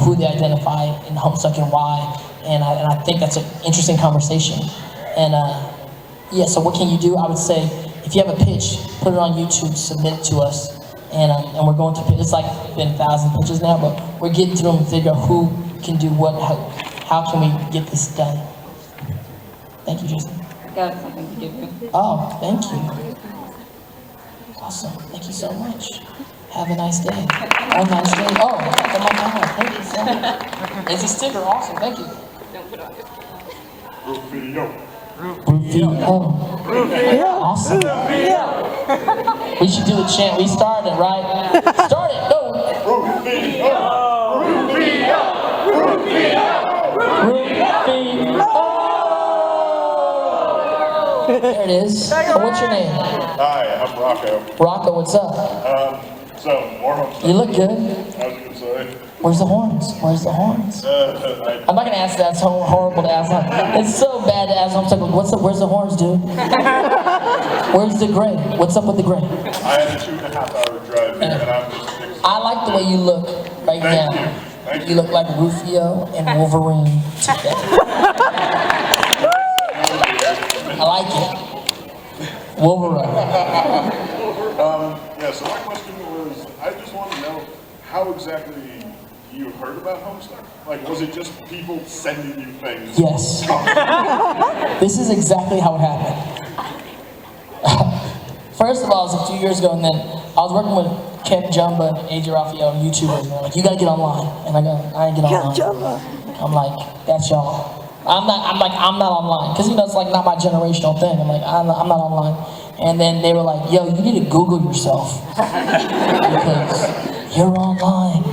who they identify in Homestuck and why. And I think that's an interesting conversation. And yeah, so what can you do? I would say, if you have a pitch, put it on YouTube, submit it to us. And we're going to, it's like been 1,000 pitches now, but we're getting through them and figure out who can do what, how can we get this done. Thank you, Jason. I got something to give you. Oh, thank you. Awesome, thank you so much. Have a nice day. Oh, nice day. Oh my God, thank you so much. It's a sticker, awesome, thank you. Don't put it on your Ruffio. Awesome. We should do the chant. We started, right? Start it, go. Ruffio. There it is. What's your name? Hi, I'm Rocco. Rocco, what's up? More Homestuck. You look good. I was gonna say. Where's the horns? Where's the horns? I'm not gonna ask that. It's so horrible to ask. It's so bad to ask. I'm like, where's the horns, dude? Where's the gray? What's up with the gray? I had a 2.5-hour drive here, and I'm just. I like the way you look right now. Thank you look like Ruffio and Wolverine together. I like it. Wolverine. Yeah, so my question was, I just want to know how exactly you heard about Homestuck. Like, was it just people sending you things? Yes. This is exactly how it happened. First of all, it was a few years ago, and then I was working with Kent Jumba and AJ Ruffio, YouTubers, and they're like, you gotta get online. And I go, I ain't get online. I'm like, that's y'all. I'm not online, because it's like not my generational thing. I'm like, I'm not online. And then they were like, yo, you need to Google yourself, because you're online.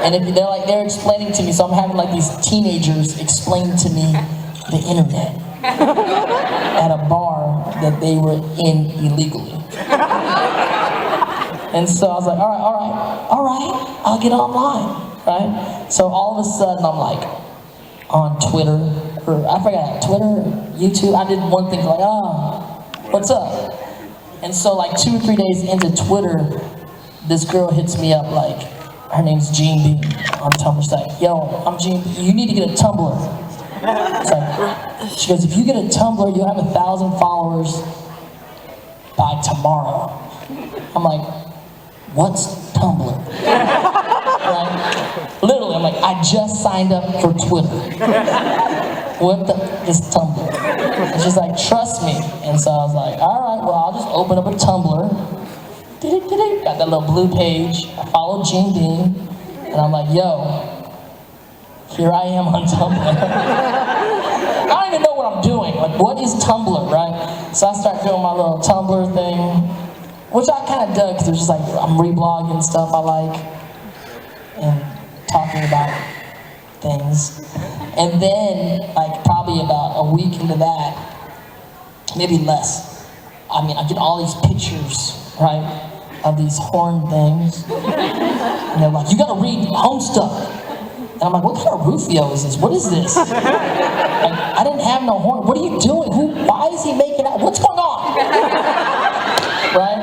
And they're explaining to me, so I'm having like these teenagers explain to me the internet at a bar that they were in illegally. And so I was like, all right, I'll get online, right? So all of a sudden I'm like, on Twitter, or I forgot, Twitter, YouTube, I did one thing like, what's up? And so like 2 or 3 days into Twitter, this girl hits me up like, her name's Jean B on Tumblr. She's like, yo, I'm Jean B, you need to get a Tumblr. It's like, she goes, if you get a Tumblr, you'll have 1,000 followers by tomorrow. I'm like, what's Tumblr? Right? Literally, I'm like, I just signed up for Twitter. What the, this Tumblr? And she's like, trust me. And so I was like, all right, well, I'll just open up a Tumblr. Got that little blue page. I followed Gene Dean. And I'm like, yo, here I am on Tumblr. I don't even know what I'm doing. Like, what is Tumblr, right? So I start doing my little Tumblr thing, which I kind of dug, because it's just like, I'm reblogging stuff I like, and talking about things. And then, like, probably about a week into that, maybe less, I mean, I get all these pictures, right, of these horn things. And they're like, you gotta read Homestuck. And I'm like, what kind of Ruffio is this? What is this? Like, I didn't have no horn. What are you doing? Why is he making out? What's going on? Right?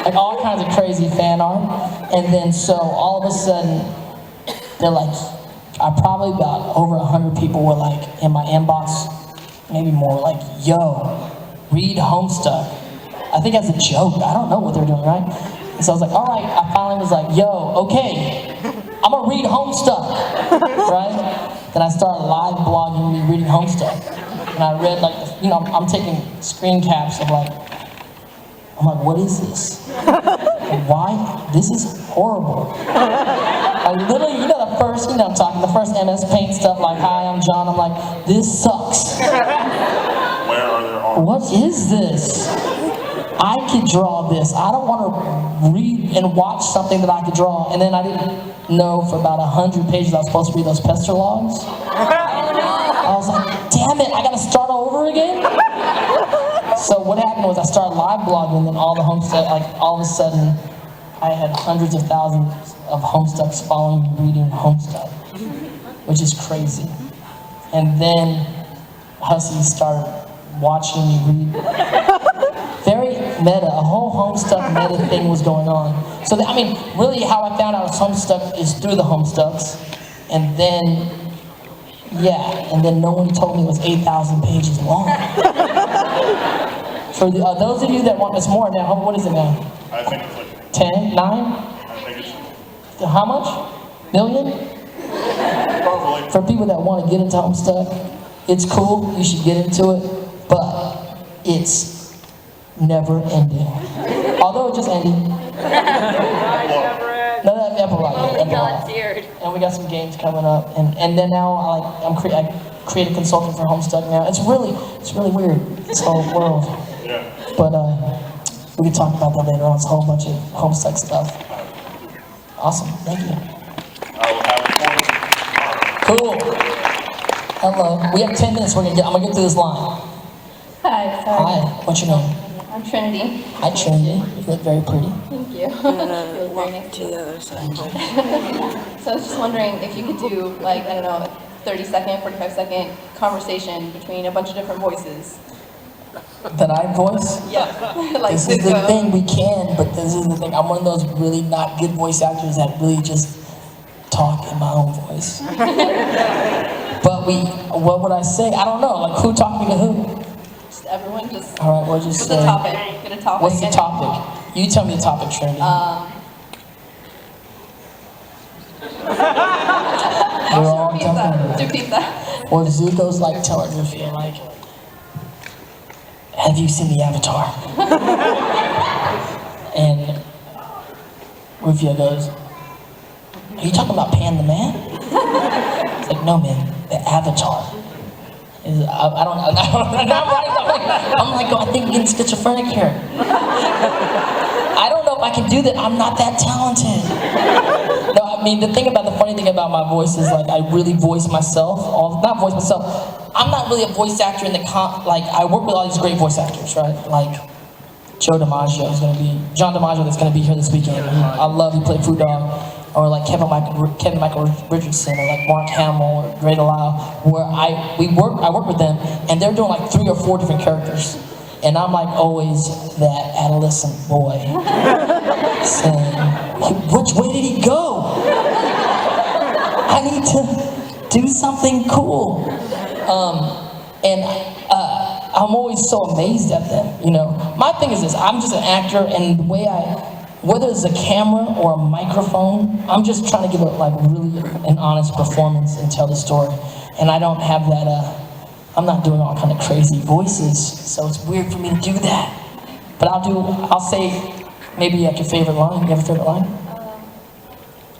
Like all kinds of crazy fan art. And then so all of a sudden, they're like, probably about over 100 people were like in my inbox, maybe more, like, yo, read Homestuck. I think as a joke. I don't know what they're doing, right? And so I was like, all right. I finally was like, yo, okay. I'm gonna read Homestuck, right? Then I started live blogging me reading Homestuck. And I read like, you know, I'm taking screen caps of like, I'm like, what is this? Like, why? This is horrible. Like literally, you know the first, you know I'm talking, the first MS Paint stuff, like, hi, I'm John, I'm like, this sucks. Where are there arms? What is this? I could draw this. I don't want to read and watch something that I could draw. And then I didn't know for about 100 pages I was supposed to read those pester logs. I was like, damn it, I gotta start over again? So what happened was I started live blogging, and then all the Homestuck, like all of a sudden, I had hundreds of thousands of Homestucks following me reading Homestuck, which is crazy. And then Hussey started watching me read. Very meta, a whole Homestuck meta thing was going on. So, I mean, really how I found out I was Homestuck is through the Homestucks. And then, yeah, and then no one told me it was 8,000 pages long. For those of you that want this more now, what is it now? I think it's like 10, 9? I think it's How much? Million? probably. For people that want to get into Homestuck, it's cool, you should get into it, but it's never ending. Although it just ended. No, that never ended. And we got some games coming up, and then now I create a consultant for Homestuck now. It's really weird, this whole world. Yeah. But we can talk about that later on. It's a whole bunch of Homestuck stuff. Awesome, thank you. Cool. Hello. We have 10 minutes. I'm gonna get through this line. Hi, sorry. Hi. What's your name? I'm Trinity. Hi, Trinity. You look very pretty. Thank you. You look very nice. To the other side. So I was just wondering if you could do, like, I don't know, a 30-second, 45-second conversation between a bunch of different voices. That I voice? Yeah. Like this is the thing, we can, but this is the thing. I'm one of those really not good voice actors that really just talk in my own voice. But what would I say? I don't know. Like, who talked me to who? Just everyone just. All right, we'll just What's say. the topic? Get a topic. What's the topic? You tell me the topic, Trinity. We're all talking. Do pizza. Or Zuko's like telling Ruffio, like, have you seen the Avatar? And Ruffio goes, are you talking about Pan the Man? It's like, no, man, the Avatar. I'm like, I think I'm getting schizophrenic here. I don't know if I can do that. I'm not that talented. No, I mean, the funny thing about my voice is, like, I really voice myself. Not voice myself. I'm not really a voice actor in the I work with all these great voice actors, right? Like John DiMaggio that's gonna be here this weekend. I love he played Food Dog. Or like Kevin Michael Richardson, or like Mark Hamill, or Ray Delisle, where I work with them, and they're doing like 3 or 4 different characters, and I'm like always that adolescent boy saying, which way did he go? I need to do something cool, and I'm always so amazed at them. You know, my thing is this: I'm just an actor, and the way whether it's a camera or a microphone, I'm just trying to give really an honest performance and tell the story. And I don't have that, I'm not doing all kind of crazy voices, so it's weird for me to do that. But I'll say maybe like your favorite line. You have a favorite line? I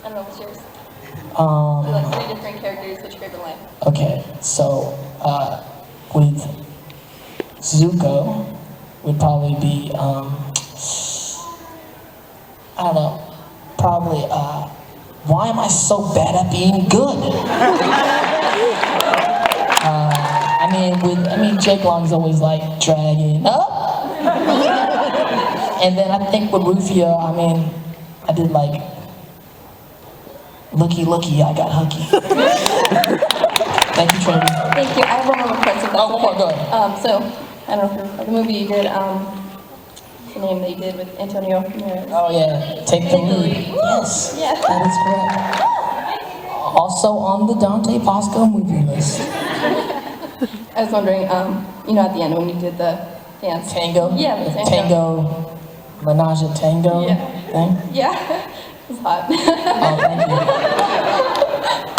don't know, what's yours? Like 3 different characters, what's your favorite line? Okay, so with Zuko would probably be, I don't know, probably, why am I so bad at being good? I mean, Jake Long's always like dragging up. And then I think with Ruffio, I did like, looky, looky, I got hooky. Thank you, Trinity. Thank you. I have one more question. Oh, one more, go ahead. So, I don't know if the movie you did, the name that you did with Antonio. Oh yeah, Take the Lead. Yes, Yes. that is correct. Also on the Dante Basco movie list. I was wondering, you know, at the end when you did the dance. Tango? Yeah, the The tango, Menage a Tango thing? Yeah, it was hot. Oh, thank you.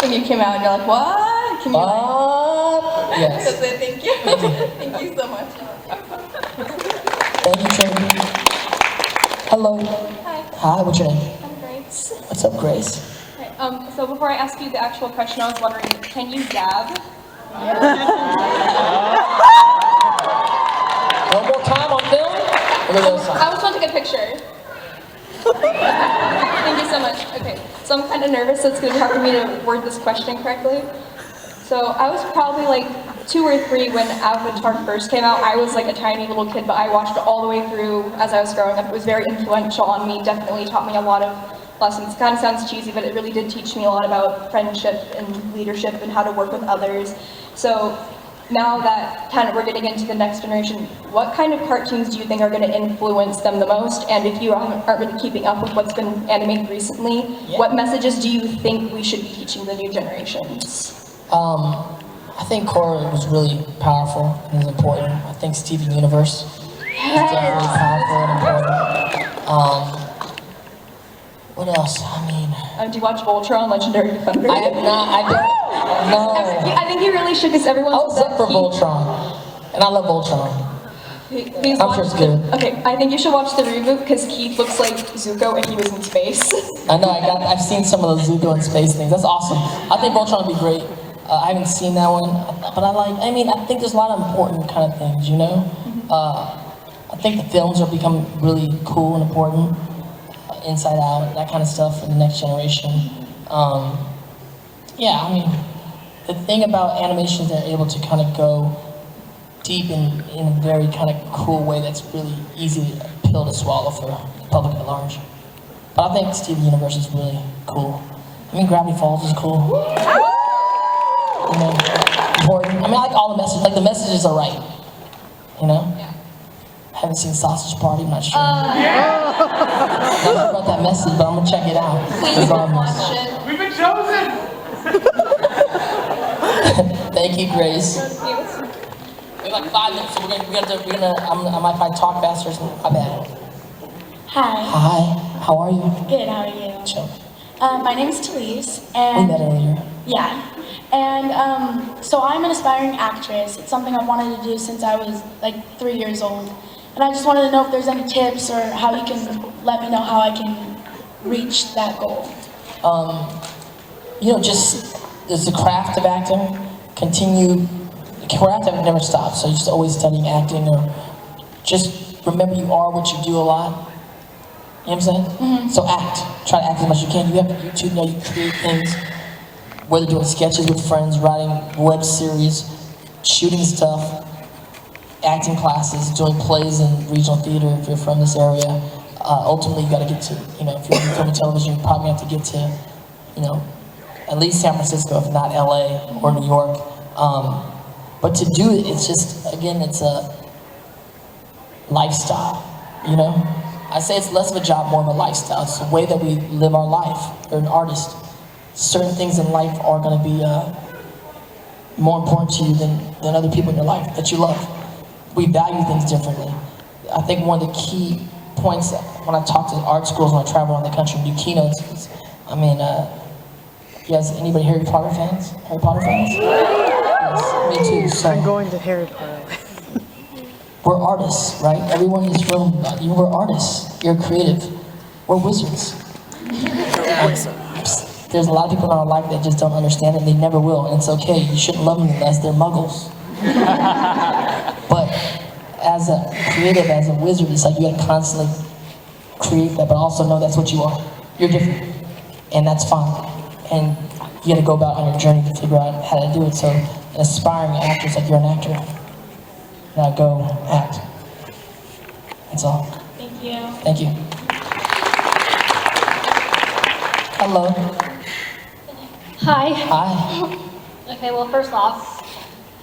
When you came out and you're like, what? Can you Yes. That's it, thank you. Thank you so much. Thank you, Trinity. Hello. Hi. Hi, what's your name? I'm Grace. What's up, Grace? Right, so before I ask you the actual question, I was wondering, can you dab? One more time on film? Look at this I just want to take a picture. Thank you so much. Okay, so I'm kind of nervous, so it's going to be hard for me to word this question correctly. So I was probably like 2 or 3 when Avatar first came out. I was like a tiny little kid, but I watched it all the way through as I was growing up. It was very influential on me, definitely taught me a lot of lessons. It kind of sounds cheesy, but it really did teach me a lot about friendship and leadership and how to work with others. So now that kind of we're getting into the next generation, what kind of cartoons do you think are going to influence them the most? And if you aren't really keeping up with what's been animated recently, what messages do you think we should be teaching the new generations? I think Korra was really powerful and is important. I think Steven Universe is definitely powerful and important. What else? Do you watch Voltron, Legendary Defender? I have not, I don't, no. I think you really should, because everyone's I was up for Voltron, and I love Voltron. Please I'm sure it's good. Okay, I think you should watch the reboot, because Keith looks like Zuko and he was in space. I know, I've seen some of those Zuko in space things. That's awesome. I think Voltron would be great. I haven't seen that one, but I think there's a lot of important kind of things, you know? I think the films are becoming really cool and important. Inside Out, that kind of stuff for the next generation. The thing about animation is they're able to kind of go deep in a very kind of cool way that's really easy pill to swallow for the public at large. But I think Steven Universe is really cool. Gravity Falls is cool. Important. I like all the messages. Like the messages are right. You know? Yeah. I haven't seen Sausage Party. I'm not sure. Not sure about that message, but I'm gonna check it out. Please watch it. We've been chosen. Thank you, Grace. We have like 5 minutes, so I might probably talk faster. So my bad. Hi. Hi. How are you? Good, how are you? Chill. My name is Talise, and... We met earlier. Yeah. And so I'm an aspiring actress. It's something I've wanted to do since I was like 3 years old. And I just wanted to know if there's any tips or how you can let me know how I can reach that goal. There's the craft of acting. The craft of it never stops. So you're just always studying acting, or just remember you are what you do a lot. You know what I'm saying? Mm-hmm. So act. Try to act as much as you can. You have YouTube now, you create things. Whether doing sketches with friends, writing web series, shooting stuff, acting classes, doing plays in regional theater if you're from this area. Ultimately, you got to get to, if you're in film and television, you probably have to get to, at least San Francisco, if not LA or New York. But to do it, it's just, again, it's a lifestyle, I say it's less of a job, more of a lifestyle. It's the way that we live our life. You're an artist. Certain things in life are going to be more important to you than other people in your life that you love. We value things differently. I think one of the key points, when I talk to art schools, when I travel around the country and do keynotes, I mean, you guys, anybody Harry Potter fans? Harry Potter fans? Yes, me too. So I'm going to Harry Potter. we're artists, right? Everyone in this room, we're artists. You're creative. We're wizards. There's a lot of people in our life that just don't understand it, and they never will, and it's okay. You shouldn't love them unless they're muggles. But as a creative, as a wizard, it's like you gotta constantly create that, but also know that's what you are. You're different, and that's fine. And you gotta go about on your journey to figure out how to do it. So an aspiring actor is like you're an actor. Now go act. That's all. Thank you. Thank you. Hello. Hi. Hi. Okay, well, first off,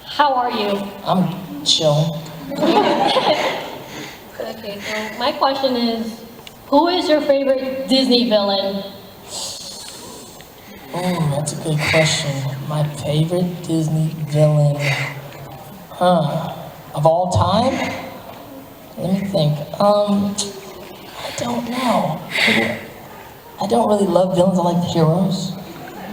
how are you? I'm chilling. Okay, so my question is, who is your favorite Disney villain? Oh, that's a good question. My favorite Disney villain. Of all time? Let me think. I don't know. I don't really love villains. I like the heroes.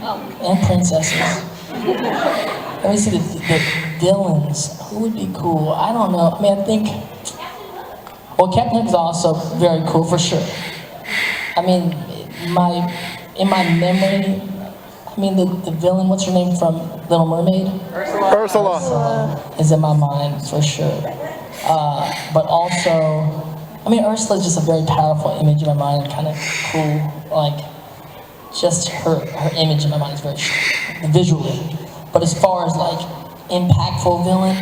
And princesses. Let me see the villains. Who would be cool? I don't know. I mean, I think. Well, Captain Hook is also very cool for sure. I mean, in my memory, I mean the villain. What's her name from Little Mermaid? Ursula. Is in my mind for sure. But also, I mean, Ursula is just a very powerful image in my mind. Kind of cool, like. Just her image in my mind is very visually. But as far as like impactful villain,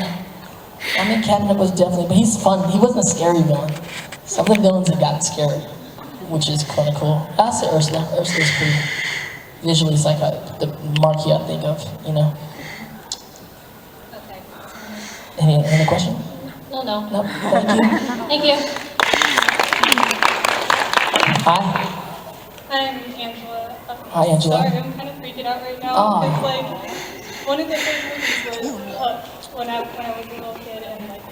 I mean Captain Hook was definitely, but he's fun. He wasn't a scary villain. Some of the villains that got scary, which is kind of cool. I'll say Ursula. Ursula's pretty visually. It's like the marquee I think of, you know. Okay. Any question? No. No. Thank you. Thank you. Hi. I'm Angela. Hi, Angela. Sorry, I'm kind of freaking out right now. Oh. It's like, one of the first movies was when I was a little kid and like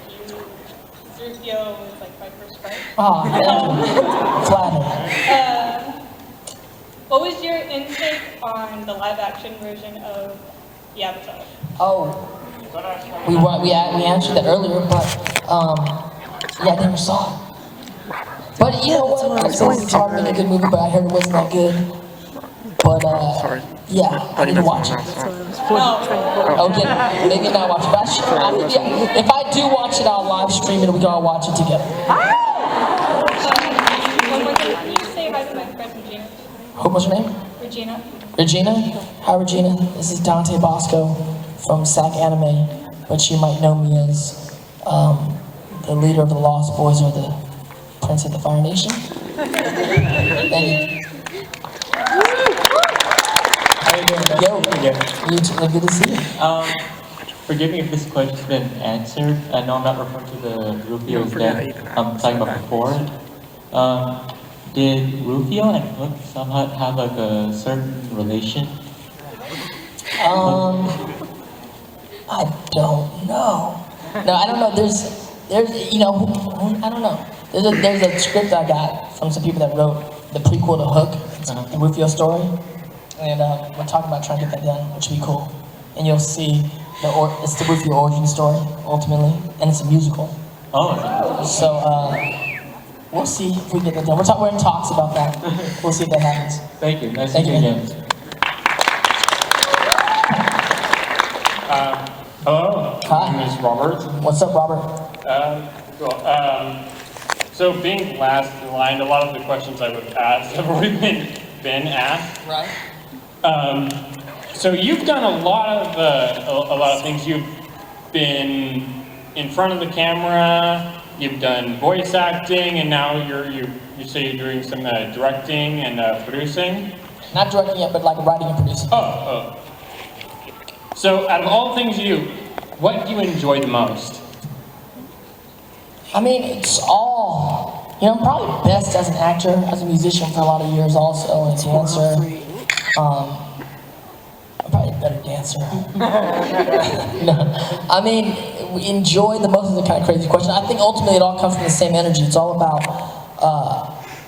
Ruffio was like my first crush. Oh, flattered. What was your intake on the live action version of the Avatar? Oh, we answered that earlier, but yeah, I never saw it. But you know what? It's hard to make a good movie, but I heard it wasn't that good. But yeah, I need to watch it. Okay, maybe not watch it. But yeah, if I do watch it, I'll live stream it and we can all watch it together. One more thing, can you say hi to my friend Regina? What's your name? Regina. Regina? Hi Regina, this is Dante Basco from SacAnime, but you might know me as the leader of the Lost Boys or the Prince of the Fire Nation. Thank you. How you doing? Yo, you too, good to see you. Forgive me if this question's been answered. I know I'm not referring to the Ruffio's death. I'm talking about before. Did Ruffio and Hook somehow have like a certain relation? I don't know. No, I don't know. There's, you know, I don't know. There's a script I got from some people that wrote the prequel to Hook, the Ruffio story, and we're talking about trying to get that done, which would be cool. And you'll see it's the Ruffio origin story ultimately, and it's a musical. Oh. So we'll see if we get that done. We're in talks about that. We'll see if that happens. Thank you. Nice to meet you again. Hello. Hi. My name is Robert. What's up, Robert? Cool. So being last in line, a lot of the questions I would ask have already been asked. Right. So you've done a lot of things. You've been in front of the camera. You've done voice acting, and now you say you're doing some directing and producing. Not directing yet, but like writing and producing. Oh. So out of all the things you do, what do you enjoy the most? I mean, it's all, you know, I'm probably best as an actor, as a musician for a lot of years also, and a dancer. I'm probably a better dancer. No, I mean, we enjoy the most of the kind of crazy question. I think ultimately it all comes from the same energy. It's all about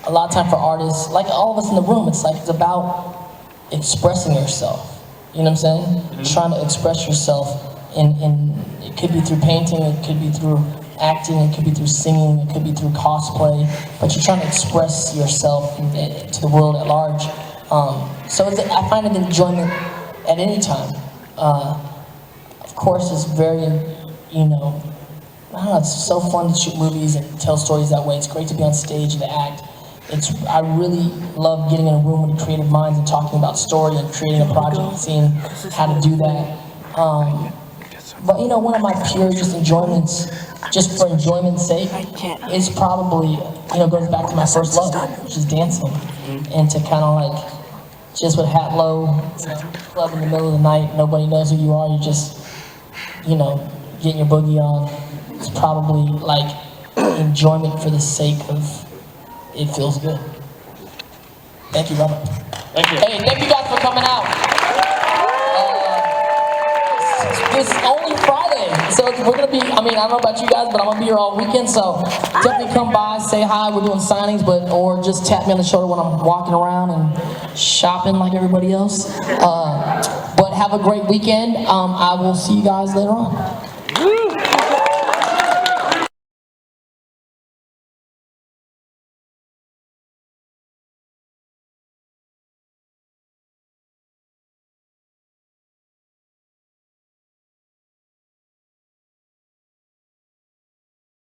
a lot of time for artists, like all of us in the room, it's about expressing yourself. You know what I'm saying? Trying to express yourself in it could be through painting, it could be through acting, it could be through singing, it could be through cosplay, but you're trying to express yourself to the world at large. So I find an enjoyment at any time. Of course, it's very, you know, I don't know, it's so fun to shoot movies and tell stories that way. It's great to be on stage and to act. I really love getting in a room with creative minds and talking about story and creating a project and seeing how to do that. But you know, one of my pure just enjoyments, just for enjoyment's sake, is probably, you know, goes back to my first love, which is dancing. And to kind of like, just with hat low, you know, club in the middle of the night, nobody knows who you are, you just, you know, getting your boogie on. It's probably like enjoyment for the sake of it feels good. Thank you, Robert. Thank you. Hey, thank you guys for coming out. It's only Friday, so we're gonna be, I mean, I don't know about you guys, but I'm gonna be here all weekend, so definitely come by, say hi, we're doing signings, or just tap me on the shoulder when I'm walking around and shopping like everybody else. But have a great weekend. I will see you guys later on.